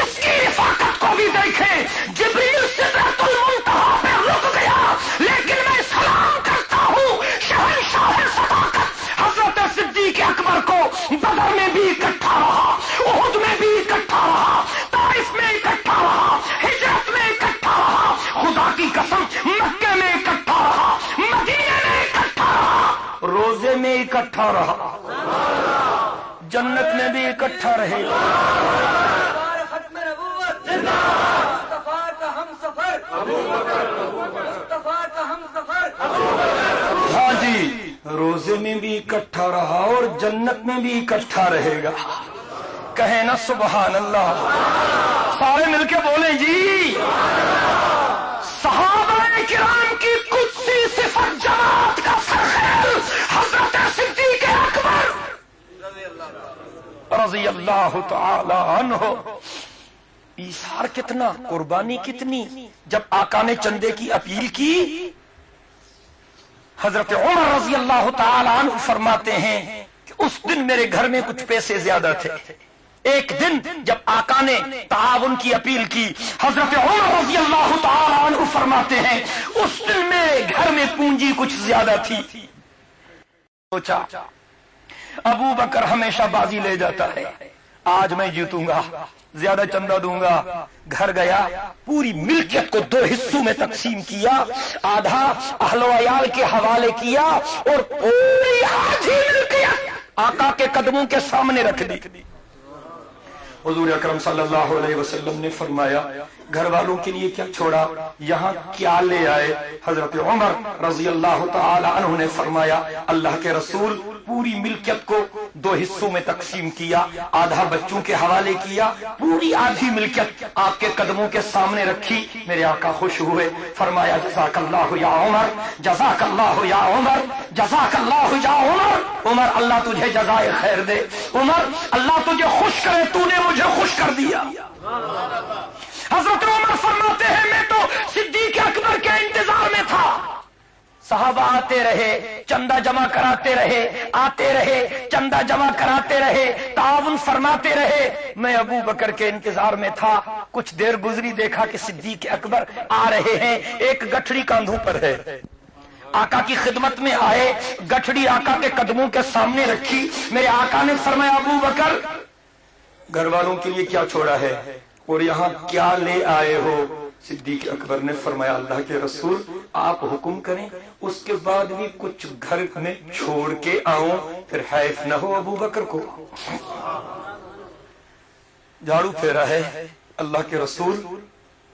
اس کی رفاقت کو بھی دیکھیں، جبریل سدرۃ المنتہا پہ رک گیا، لیکن میں سلام کرتا ہوں شہنشاہ صداقت حضرت صدیق اکبر کو، بدر میں بھی اکٹھا رہا، احد میں بھی اکٹھا رہا، طائف میں اکٹھا رہا، ہجرت میں اکٹھا رہا، خدا کی قسم مکے میں اکٹھا رہا، مدینے میں اکٹھا رہا، روزے میں اکٹھا رہا، جنت میں بھی اکٹھا رہے گا۔ ختم نبوت مصطفیٰ کا ہم سفر، مصطفیٰ کا ہم سفر۔ ہاں جی، روزے میں بھی اکٹھا رہا اور جنت میں بھی اکٹھا رہے گا، کہیں نا سبحان اللہ، سارے مل کے بولیں جی۔ صحابہ کرام کی قدسی صفت جماعت کا سرخیل حضرت صدیق اکبر رضی اللہ تعالی عنہ، ایثار کتنا، قربانی کتنی۔ جب آقا نے چندے کی اپیل کی، حضرت عمر رضی اللہ تعالی عنہ فرماتے ہیں کہ اس دن میرے گھر میں کچھ پیسے زیادہ تھے، ایک دن جب آقا نے تعاون کی اپیل کی، حضرت عمر رضی اللہ تعالی عنہ فرماتے ہیں اس دن میرے گھر میں پونجی کچھ زیادہ تھی، سوچا ابو بکر ہمیشہ بازی لے جاتا ہے، آج میں جیتوں گا، زیادہ چندہ دوں گا۔ گھر گیا، پوری ملکیت کو دو حصوں میں تقسیم کیا، آدھا اہل و عیال کے حوالے کیا اور پوری آدھی ملکیت آقا کے قدموں کے سامنے رکھ دی۔ حضور اکرم صلی اللہ علیہ وسلم نے فرمایا گھر والوں کے لیے کیا چھوڑا، یہاں کیا لے آئے؟ حضرت عمر رضی اللہ تعالی عنہ نے فرمایا اللہ کے رسول پوری ملکیت کو دو حصوں میں تقسیم کیا، آدھا بچوں کے حوالے کیا، پوری آدھی ملکیت آپ کے قدموں کے سامنے رکھی۔ میرے آقا خوش ہوئے، فرمایا جزاک اللہ یا عمر، جزاک اللہ یا عمر، جزاک اللہ یا عمر، عمر اللہ تجھے جزائے خیر دے، عمر اللہ تجھے خوش کرے، تو نے مجھے خوش کر دیا۔ حضرت عمر فرماتے ہیں میں تو صدیق اکبر کے انتظار میں تھا، صحابہ آتے رہے، چندہ جمع کراتے رہے، آتے رہے، چندہ جمع کراتے رہے، تعاون فرماتے رہے، میں ابو بکر کے انتظار میں تھا۔ کچھ دیر گزری، دیکھا کہ صدیق اکبر آ رہے ہیں، ایک گٹھڑی کاندھوں پر ہے، آقا کی خدمت میں آئے، گٹھڑی آقا کے قدموں کے سامنے رکھی۔ میرے آقا نے فرمایا ابو بکر گھر والوں کے لیے کیا چھوڑا ہے اور یہاں کیا لے آئے ہو؟ صدیق اکبر نے فرمایا اللہ کے رسول آپ حکم کریں، اس کے بعد بھی کچھ گھر میں چھوڑ کے آؤں، پھر حیف نہ ہو ابو بکر کو۔ جھاڑو پھیرا ہے اللہ کے رسول،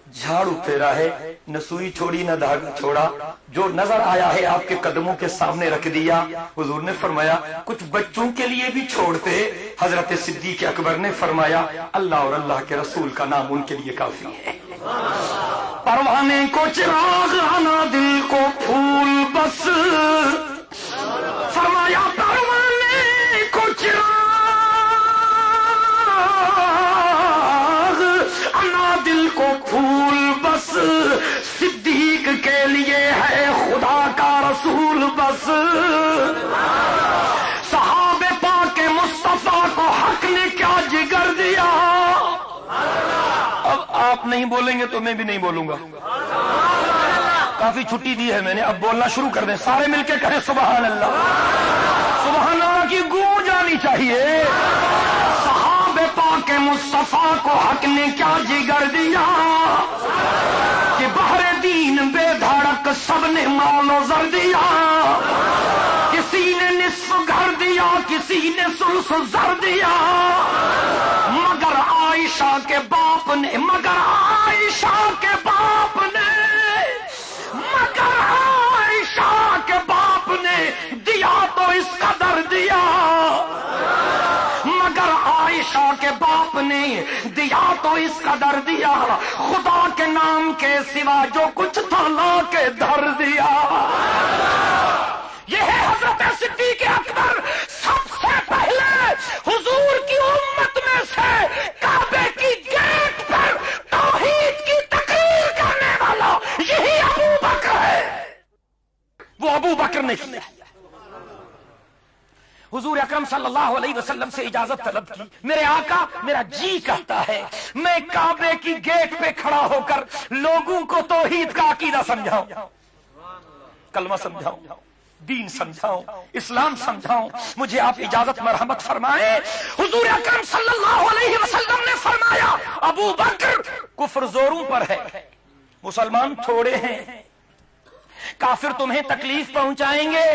جھاڑو پھیرا ہے، نہ سوئی چھوڑی نہ دھاگا چھوڑا، جو نظر آیا ہے آپ کے قدموں کے سامنے رکھ دیا۔ حضور نے فرمایا کچھ بچوں کے لیے بھی چھوڑتے، حضرت صدیق اکبر نے فرمایا اللہ اور اللہ کے رسول کا نام ان کے لیے کافی ہے۔ پروانے کو چراغ آنا دل کو پھول بس، فرمایا پروانے کو چراغ آنا دل کو پھول بس، آپ نہیں بولیں گے تو میں بھی نہیں بولوں گا. کافی چھٹی دی ہے میں نے, اب بولنا شروع کر دیں. سارے مل کے کہیں سبحان اللہ. سبحان اللہ کی گونج آنی چاہیے. صحابہ پاک مصطفیٰ کو حق نے کیا جگر دیا کہ بحر دین بے دھڑک سب نے مال و زر دیا. کسی نے نصف گھر دیا, کسی نے ثلث زر دیا, مگر عائشہ کے باپ نے, مگر عائشہ کے باپ نے, مگر عائشہ کے باپ نے دیا تو اس قدر دیا, مگر عائشہ کے باپ نے دیا تو اس قدر دیا, خدا کے نام کے سوا جو کچھ تھا لا کے دھر دیا. یہ ہے حضرت صدیق اکبر, سب سے پہلے حضور کی امت میں سے کعبے کی گیٹ پر توحید کی تقریر کرنے والا یہی ابو بکر ہے. وہ ابو بکر نے کیا. حضور اکرم صلی اللہ علیہ وسلم سے اجازت طلب کی. میرے آقا, میرا جی کہتا ہے میں کعبے کی گیٹ پہ کھڑا ہو کر لوگوں کو توحید کا عقیدہ سمجھاؤں, کلمہ سمجھاؤں, دین سمجھاؤں, اسلام سمجھاؤں. مجھے آپ اجازت مرحمت فرمائیں. حضور اکرم صلی اللہ علیہ وسلم نے فرمایا ابو بکر کفر زوروں پر ہے, مسلمان تھوڑے ہیں, کافر تمہیں تکلیف پہنچائیں گے.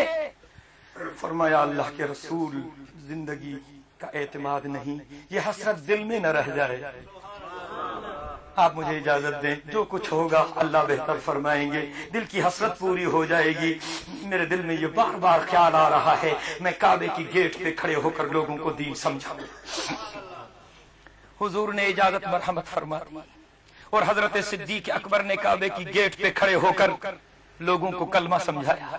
فرمایا اللہ کے رسول, زندگی کا اعتماد نہیں, یہ حسرت دل میں نہ رہ جائے. آپ مجھے اجازت دیں, جو کچھ ہوگا اللہ بہتر فرمائیں گے. دل کی حسرت پوری ہو جائے گی. میرے دل میں یہ بار بار خیال آ رہا ہے میں کعبے کی گیٹ پہ کھڑے ہو کر لوگوں کو دین سمجھاؤں. حضور نے اجازت مرحمت فرمائی اور حضرت صدیق اکبر نے کعبے کی گیٹ پہ کھڑے ہو کر لوگوں کو کلمہ سمجھایا.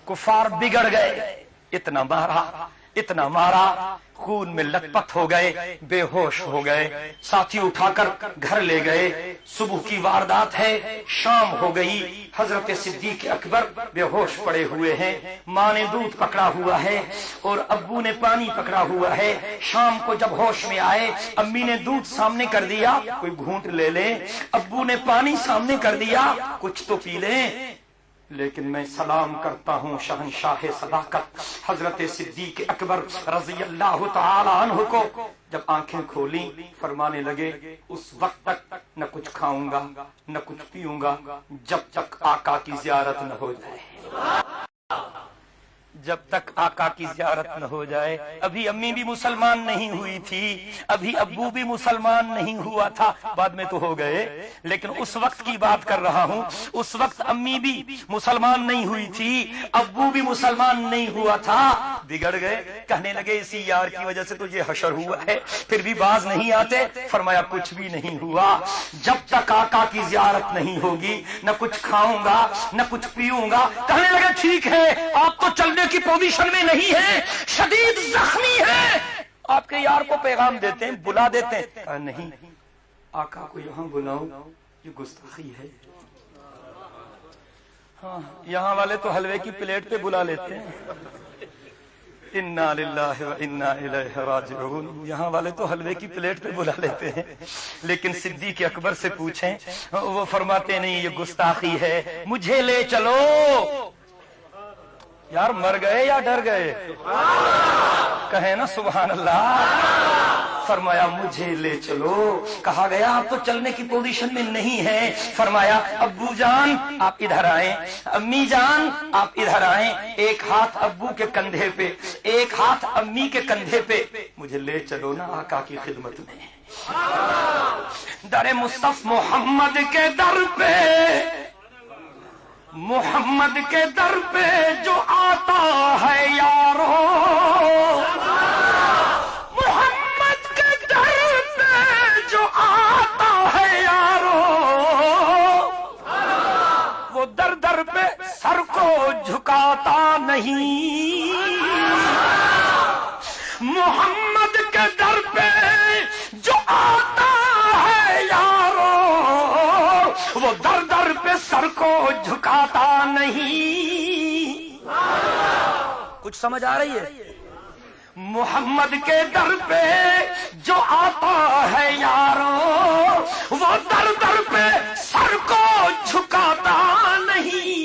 کفار بگڑ گئے, اتنا مارا, اتنا مارا, خون میں لت پت ہو گئے, بے ہوش ہو گئے. ساتھی اٹھا کر گھر لے گئے. صبح کی واردات ہے, شام ہو گئی. حضرت صدیق اکبر بے ہوش پڑے ہوئے ہیں. ماں نے دودھ پکڑا ہوا ہے اور ابو نے پانی پکڑا ہوا ہے. شام کو جب ہوش میں آئے, امی نے دودھ سامنے کر دیا, کوئی گھونٹ لے لیں. ابو نے پانی سامنے کر دیا, کچھ تو پی لیں. لیکن میں سلام کرتا ہوں شہنشاہ صداقت حضرت صدیق اکبر رضی اللہ تعالی عنہ کو. جب آنکھیں کھولیں فرمانے لگے اس وقت تک نہ کچھ کھاؤں گا نہ کچھ پیوں گا جب تک آقا کی زیارت نہ ہو جائے. جب تک آقا کی زیارت نہ ہو جائے. ابھی امی بھی مسلمان نہیں ہوئی تھی, ابھی ابو بھی مسلمان نہیں ہوا تھا, بعد میں تو ہو گئے, لیکن اس وقت کی بات کر رہا ہوں. اس وقت امی بھی مسلمان نہیں ہوئی تھی, ابو بھی مسلمان نہیں ہوا تھا. بگڑ گئے, کہنے لگے اسی یار کی وجہ سے تو یہ حشر ہوا ہے, پھر بھی باز نہیں آتے. فرمایا کچھ بھی نہیں ہوا, جب تک آقا کی زیارت نہیں ہوگی نہ کچھ کھاؤں گا نہ کچھ پیوں گا. کہنے لگے ٹھیک ہے, آپ تو چلنے کی پوزیشن میں نہیں ہے, شدید زخمی ہے, آپ کے یار کو پیغام دیتے ہیں, بلا دیتے ہیں. نہیں, آقا کو یہاں بلاؤ, یہ گستاخی ہے. ہاں, یہاں والے تو حلوے کی پلیٹ پہ بلا لیتے ہیں. انا للہ و انا الیہ راجعون. یہاں والے تو حلوے کی پلیٹ پہ بلا لیتے ہیں, لیکن صدیق اکبر سے پوچھیں وہ فرماتے نہیں, یہ گستاخی ہے, مجھے لے چلو. یار مر گئے یا ڈر گئے؟ کہیں نا سبحان اللہ. فرمایا مجھے لے چلو. کہا گیا آپ تو چلنے کی پوزیشن میں نہیں ہے. فرمایا ابو جان آپ ادھر آئیں, امی جان آپ ادھر آئیں. ایک ہاتھ ابو کے کندھے پہ, ایک ہاتھ امی کے کندھے پہ. مجھے لے چلو نا آقا کی خدمت میں. در مصطفی محمد کے در پہ, محمد کے در پہ جو آتا ہے یارو, محمد کے در پہ جو آتا ہے یارو, وہ در در پہ سر کو جھکاتا نہیں. محمد کے در پہ جو آتا ہے یارو, وہ در در پہ سر کو جھکاتا نہیں. کچھ سمجھ آ رہی ہے؟ محمد کے در پہ جو آتا ہے یارو وہ در در پہ سر کو جھکاتا نہیں،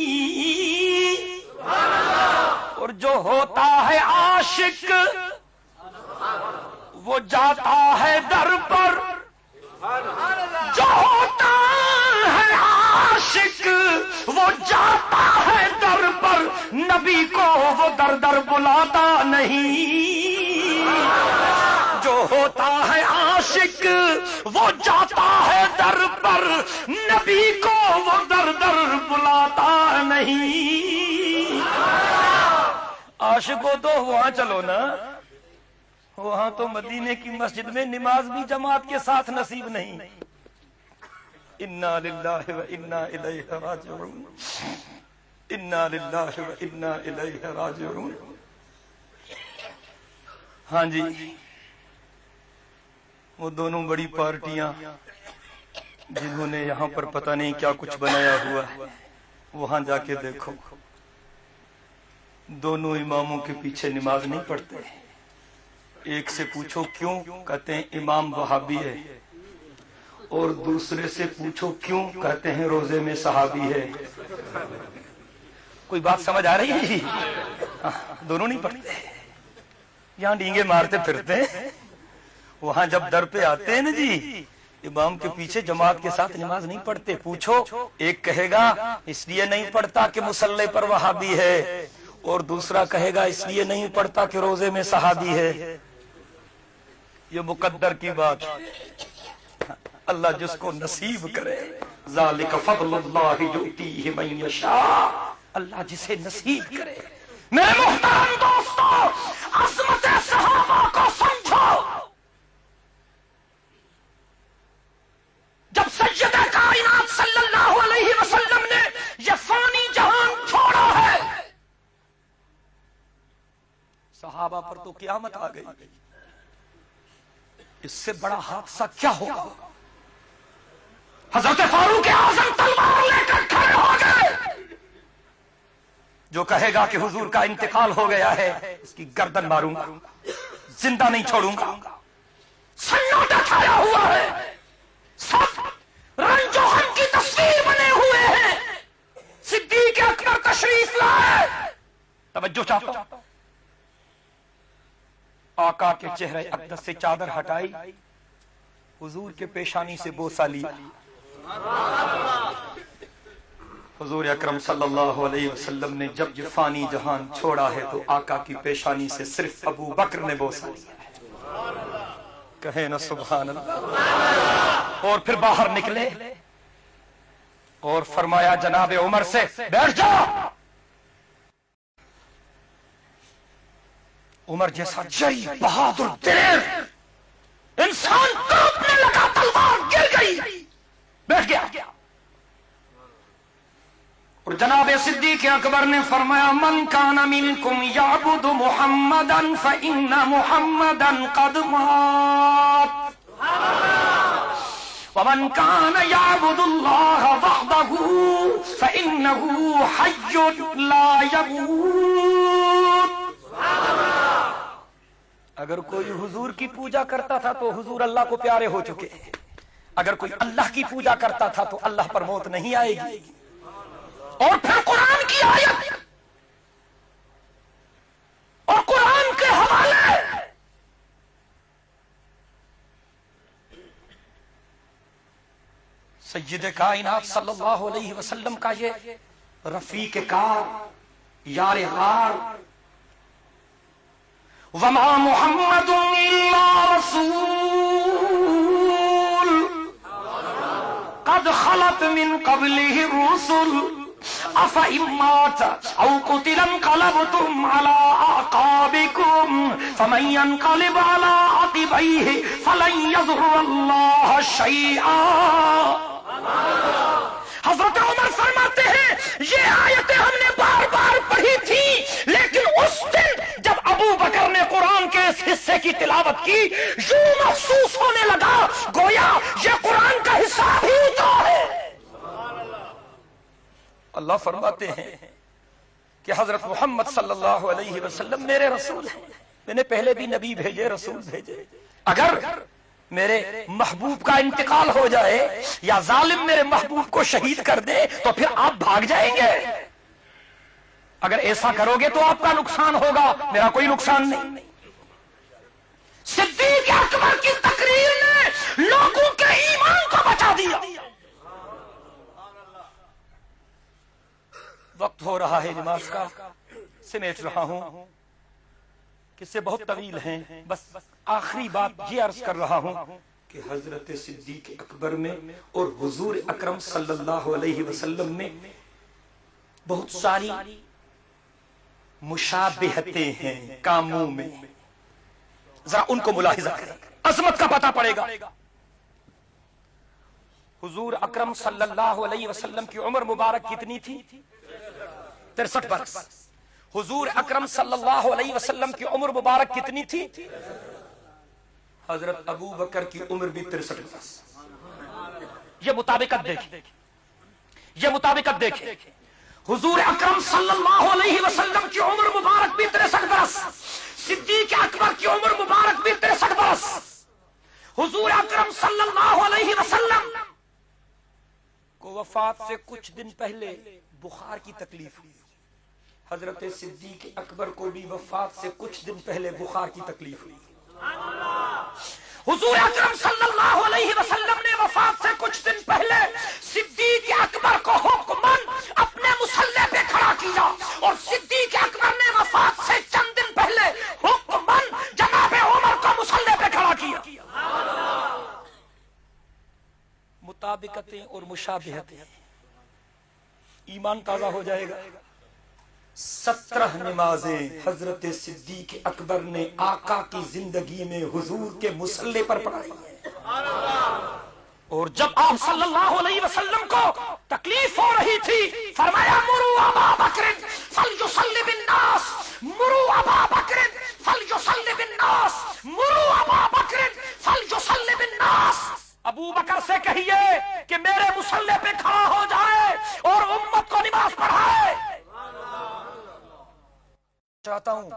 اور جو ہوتا ہے عاشق وہ جاتا ہے در پر، جو ہوتا ہے عاشق وہ جاتا ہے در پر، نبی کو وہ در در بلاتا نہیں، جو ہوتا ہے عاشق وہ جاتا ہے در پر، نبی کو وہ در در بلاتا نہیں۔ عاشق ہو تو وہاں چلو نا، وہاں تو مدینے کی مسجد میں نماز بھی جماعت کے ساتھ نصیب نہیں۔ انا للہ و انا الیہ راجعون، انا للہ و انا الیہ راجعون۔ ہاں جی، وہ دونوں بڑی پارٹیاں جنہوں نے یہاں پر پتہ نہیں کیا کچھ بنایا ہوا ہے، وہاں جا کے دیکھو، دونوں اماموں کے پیچھے نماز نہیں پڑھتے۔ ایک سے پوچھو کیوں، کہتے ہیں امام وہابی ہے، اور دوسرے سے پوچھو کیوں، کہتے ہیں روزے میں صحابی ہے۔ کوئی بات سمجھ آ رہی ہے جی؟ دونوں نہیں پڑھتے، یہاں ڈینگے مارتے پھرتے ہیں، وہاں جب در پہ آتے ہیں نا جی، امام کے پیچھے جماعت کے ساتھ نماز نہیں پڑھتے۔ پوچھو، ایک کہے گا اس لیے نہیں پڑھتا کہ مصلی پر وہابی ہے، اور دوسرا کہے گا اس لیے نہیں پڑھتا کہ روزے میں صحابی ہے۔ یہ مقدر کی بات، اللہ جس کو نصیب کرے، ذالک فضل اللہ یؤتیہ من یشاء، اللہ جسے نصیب کرے۔ میرے محترم دوستو، عظمت صحابہ کو سمجھو۔ جب سید کائنات صلی اللہ علیہ وسلم نے یہ فانی جہان چھوڑا ہے، صحابہ پر تو قیامت آ گئی، اس سے بڑا حادثہ کیا ہوگا؟ حضرت فاروق اعظم تلوار لے کر کھڑے ہو گئے۔ جو کہے گا کہ حضور کا انتقال ہو گیا ہے، اس کی گردن ماروں گا، زندہ نہیں چھوڑوں گا۔ سناٹا چھایا ہوا ہے، سب رنج و غم کی تصویر بنے ہوئے ہیں۔ صدیق اکبر تشریف لائے، توجہ چاہتا ہوں، آقا کے چہرے اقدس سے چادر ہٹائی، حضور کے پیشانی سے بوسہ لیا۔ حضور اکرم صلی اللہ علیہ وسلم نے جب یہ فانی جہان چھوڑا ہے تو آقا کی پیشانی سے صرف ابو بکر نے بوسہ لیا ہے۔ کہیں نا سبحان اللہ۔ اور پھر باہر نکلے اور فرمایا جناب عمر سے، بیٹھ جاؤ۔ عمر جیسا جری بہادر دلیر انسان کانپنے لگا، تلوار گر گئی، بیٹھ گیا۔ اور جناب صدیق اکبر نے فرمایا، من کان منکم یعبد محمدا فإن محمدا قد مات، ومن کان یعبد اللہ وحدہ فإنہ حی لا یموت۔ اگر کوئی حضور کی پوجا کرتا تھا تو حضور اللہ کو پیارے ہو چکے، اگر کوئی اللہ کی پوجا کرتا تھا تو اللہ پر موت نہیں آئے گی۔ اور پھر قرآن کی آیت اور قرآن کے حوالے، سید کائنات صلی اللہ علیہ وسلم کا یہ رفیق کار، یار غار، وما محمد الا رسول قد خلت من قبله الرسل افإن مات او قتل انقلبتم على اعقابكم فمن ينقلب على عقبيه فلن يضر الله شيئا۔ حضرت عمر فرماتے ہیں یہ آیتیں ہم نے بار بار پڑھی تھی، لیکن اس دن جب ابو بکر نے قرآن کے اس حصے کی تلاوت کی، یوں محسوس ہونے لگا گویا یہ قرآن کا حساب ہی اترا ہے۔ اللہ فرماتے ہیں کہ حضرت محمد صلی اللہ علیہ وسلم میرے رسول ہیں، میں نے پہلے بھی نبی بھیجے، رسول بھیجے، اگر میرے محبوب کا انتقال ہو جائے یا ظالم میرے محبوب کو شہید کر دے تو پھر آپ بھاگ جائیں گے؟ اگر ایسا کرو گے تو آپ کا نقصان ہوگا، میرا کوئی نقصان نہیں۔ صدیق اکبر کی تقریر نے لوگوں کے ایمان کو بچا دیا۔ وقت ہو رہا ہے نماز کا، سمیٹ رہا ہوں، قصے بہت طویل ہیں، بس آخری بات یہ عرض کر رہا ہوں کہ حضرت صدیق اکبر میں اور حضور اکرم صلی اللہ علیہ وسلم میں بہت ساری مشابہتیں ہیں کاموں میں، ذرا ان کو ملاحظہ کریں، عظمت کا پتہ پڑے گا۔ حضور اکرم صلی اللہ علیہ وسلم کی عمر مبارک کتنی تھی؟ 63 برس۔ حضور اکرم صلی اللہ علیہ وسلم کی عمر مبارک کتنی تھی؟ حضرت ابو بکر کی عمر بھی 63 برس۔ یہ مطابقت دیکھیں، یہ مطابقت دیکھیں، حضور اکرم صلی اللہ علیہ وسلم کی عمر مبارک بھی 63 برس، صدیق اکبر کی عمر مبارک بھی 63 برس۔ حضور اکرم صلی اللہ علیہ وسلم کو وفات سے کچھ دن پہلے بخار کی تکلیف ہوئی، حضرت صدیق اکبر کو بھی وفات سے کچھ دن پہلے بخار کی تکلیف ہوئی۔ حضور اکرم صلی اللہ علیہ وسلم نے وفات سے کچھ دن پہلے صدیق اکبر کو حکمن اپنے مصلی پہ کھڑا کیا، اور صدیق اکبر نے وفات سے چند دن پہلے حکمن جناب عمر کو مصلی پہ کھڑا کیا۔ مطابقتیں اور مشابہتیں، ایمان تازہ ہو جائے گا۔ 17 نمازیں حضرت صدیق اکبر نے آقا کی زندگی میں حضور کے مصلی پر پڑھائی ہے، اور جب آپ صلی اللہ علیہ وسلم کو تکلیف ہو رہی تھی فرمایا مروا ابا بکر فلیصلی بالناس، مروا ابا بکر فلیصلی بالناس، مروا ابا بکر فلیصلی بالناس۔ ابو بکر سے کہیے کہ میرے مصلی پہ کھڑا ہو جائے اور امت کو نماز پڑھائے۔ چاہتا ہوں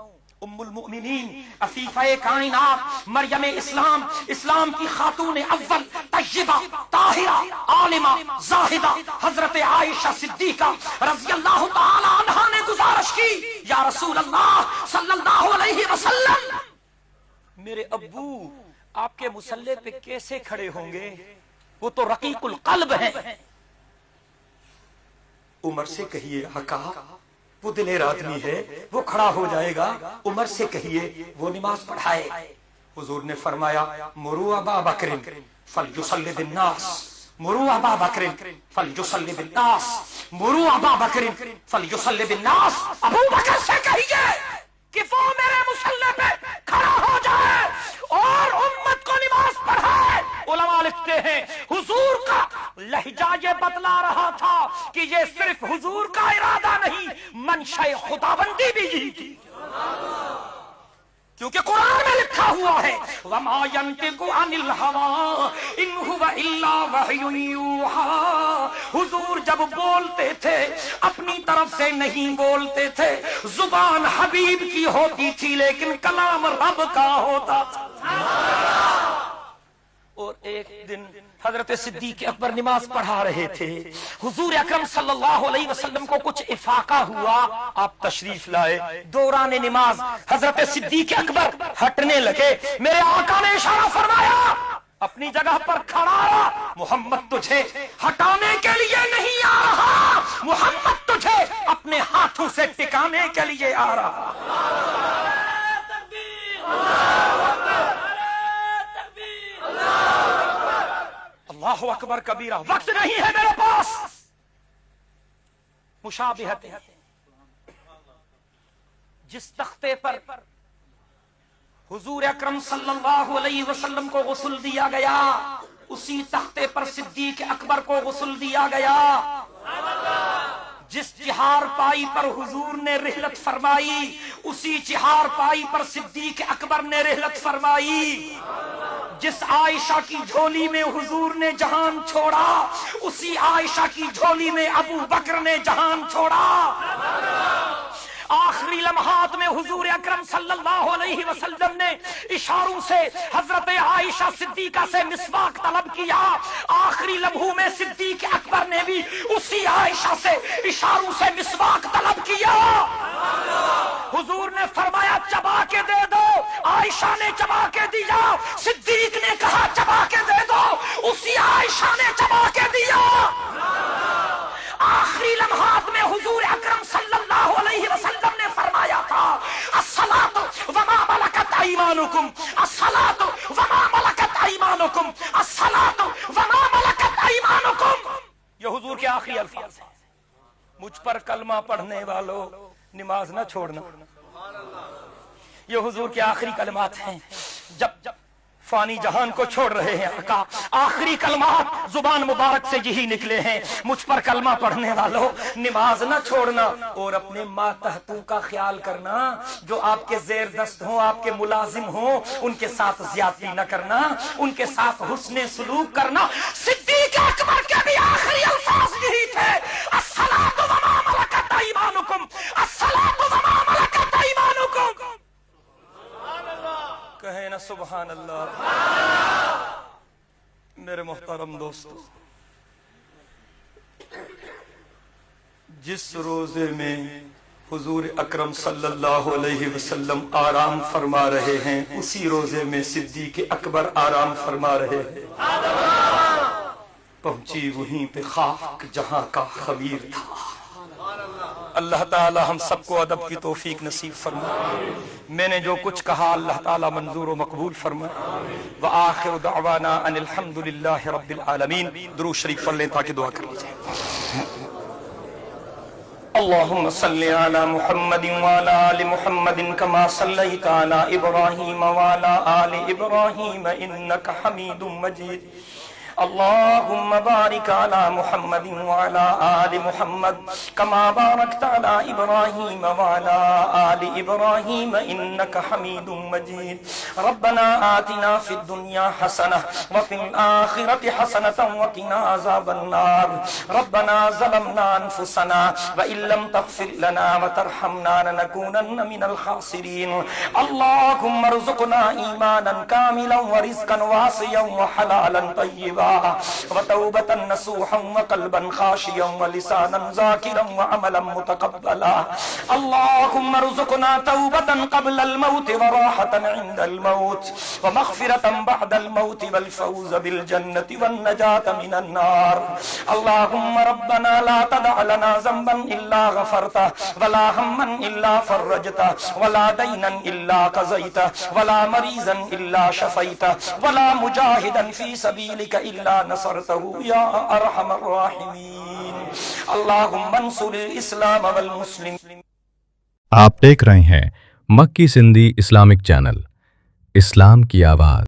ام المؤمنین عفیفہ کائنات مریم اسلام، اسلام کی خاتون اول طیبہ طاہرہ عالمہ زاہدہ حضرت عائشہ صدیقہ رضی اللہ تعالی عنہا نے گزارش کی، یا رسول اللہ صلی اللہ علیہ وسلم، میرے ابو آپ کے مصلی پہ کیسے کھڑے ہوں گے؟ وہ تو رقیق القلب ہیں۔ عمر سے کہیے حقا وہ دلیر آدمی ہے، وہ کھڑا ہو جائے گا، عمر سے کہیے وہ نماز پڑھائے۔ حضور نے فرمایا مروا ابا بکر فلیصلی بالناس، مروا ابا بکر فلیصلی بالناس، مروا ابا بکر فلیصلی بالناس۔ ابو بکر سے کہیے کہ وہ میرے مصلی پہ کھڑا ہو جائے اور امت کو نماز پڑھائے۔ علماء لکھتے ہیں حضور کا لہجہ یہ بتلا رہا تھا کہ یہ صرف حضور کا ارادہ نہیں، منشاء خداوندی بھی یہی تھی، کیونکہ قرآن میں لکھا ہوا ہے وَمَا يَنْطِقُ عَنِ الْهَوَىٰ إِنْ هُوَ إِلَّا وَحْيٌ يُوحَىٰ۔ حضور جب بولتے تھے اپنی طرف سے نہیں بولتے تھے، زبان حبیب کی ہوتی تھی لیکن کلام رب کا ہوتا تھا۔ اور ایک دن حضرت صدیق اکبر نماز پڑھا رہے تھے، حضور اکرم صلی اللہ علیہ وسلم کو کچھ افاقہ ہوا، آپ تشریف لائے، دوران نماز حضرت صدیق اکبر ہٹنے لگے، میرے آقا نے اشارہ فرمایا اپنی جگہ پر کھڑا رہا، محمد تجھے ہٹانے کے لیے نہیں آ رہا، محمد تجھے اپنے ہاتھوں سے ٹکانے کے لیے آ رہا۔ اللہ اکبر کبیرہ، وقت نہیں ہے میرے پاس۔ مشابہتیں، جس تختے پر حضور اکرم صلی اللہ علیہ وسلم کو غسل دیا گیا اسی تختے پر صدیق اکبر کو غسل دیا گیا۔ جس چہار پائی پر حضور نے رحلت فرمائی اسی چہار پائی پر صدیق اکبر نے رحلت فرمائی۔ جس عائشہ کی جھولی میں حضور نے جہان چھوڑا اسی عائشہ کی جھولی میں ابو بکر نے جہان چھوڑا۔ آخری لمحات میں حضور اکرم صلی اللہ علیہ وسلم نے اشاروں سے حضرت عائشہ صدیقہ سے مسواک طلب کیا. آخری لمحوں میں صدیق اکبر نے بھی اسی عائشہ سے اشاروں سے مسواک طلب کیا. حضور نے فرمایا چبا کے دے دو. عائشہ نے چبا کے دیا. صدیق نے کہا چبا کے دے دو. اسی عائشہ نے چبا کے دیا. آخری لمحات میں حضور اکرم صلی اللہ علیہ وسلم نے فرمایا تھا الصلاۃ وما ملکت ایمانکم، الصلاۃ وما ملکت ایمانکم، الصلاۃ وما ملکت ایمانکم. یہ حضور کے آخری الفاظ ہیں. مجھ پر کلمہ پڑھنے والوں نماز نہ چھوڑنا. یہ حضور کے آخری کلمات ہیں. جب فانی جہان کو چھوڑ رہے ہیں آقا، آخری کلمات زبان مبارک سے یہی نکلے ہیں مجھ پر کلمہ پڑھنے والوں نماز نہ چھوڑنا. اور اپنے ماتحتوں کا خیال کرنا، جو آپ کے زیر دست ہوں، آپ کے ملازم ہوں، ان کے ساتھ زیادتی نہ کرنا، ان کے ساتھ حسن سلوک کرنا. صدیق اکبر کے بھی آخری الفاظ یہی تھے الصلاۃ وما ملکت ایمانکم، الصلاۃ وما ملکت ایمانکم. کہیں نا سبحان اللہ. میرے محترم دوستو، جس روزے میں حضور اکرم صلی اللہ علیہ وسلم آرام فرما رہے ہیں، اسی روزے میں صدیق اکبر آرام فرما رہے ہیں. پہنچی وہیں پہ خاک جہاں کا خبیر تھا. اللہ تعالی ہم سب کو ادب کی توفیق نصیب فرمائے. میں نے جو کچھ کہا اللہ تعالی منظور و مقبول فرمائے. وآخر دعوانا ان الحمدللہ رب العالمین. درود شریف پڑھ لیں تاکہ دعا کر لیجیے. اللہم صلی علی محمد وعلی آل محمد کما صلیت علی ابراہیم وعلی آل ابراہیم انک حمید مجید. اللهم بارك على محمد وعلى آل محمد كما باركت على إبراهيم وعلى آل إبراهيم إنك حميد مجيد. ربنا آتنا في الدنيا حسنة وفي الآخرة حسنة وقنا عذاب النار. ربنا ظلمنا أنفسنا وإن لم تغفر لنا وترحمنا لنكونن من الخاسرين. اللهم ارزقنا إيمانا كاملا ورزقا واسعا وحلالا طيبا وتوبة نصوحا وقلبا خاشيا ولسانا ذاكرا وعملا متقبلا. اللهم ارزقنا توبة قبل الموت وراحة عند الموت ومغفرة بعد الموت والفوز بالجنة والنجاة من النار. اللهم ربنا لا تدع لنا ذنبا إلا غفرته ولا هما إلا فرجته ولا دينا إلا قضيته ولا مريضا إلا شفيته ولا مجاهدا في سبيلك إلا نصرته يا أرحم الراحمين. اللهم انصر الإسلام والمسلمين. آپ دیکھ رہے ہیں مکی سندھی اسلامک چینل، اسلام کی آواز.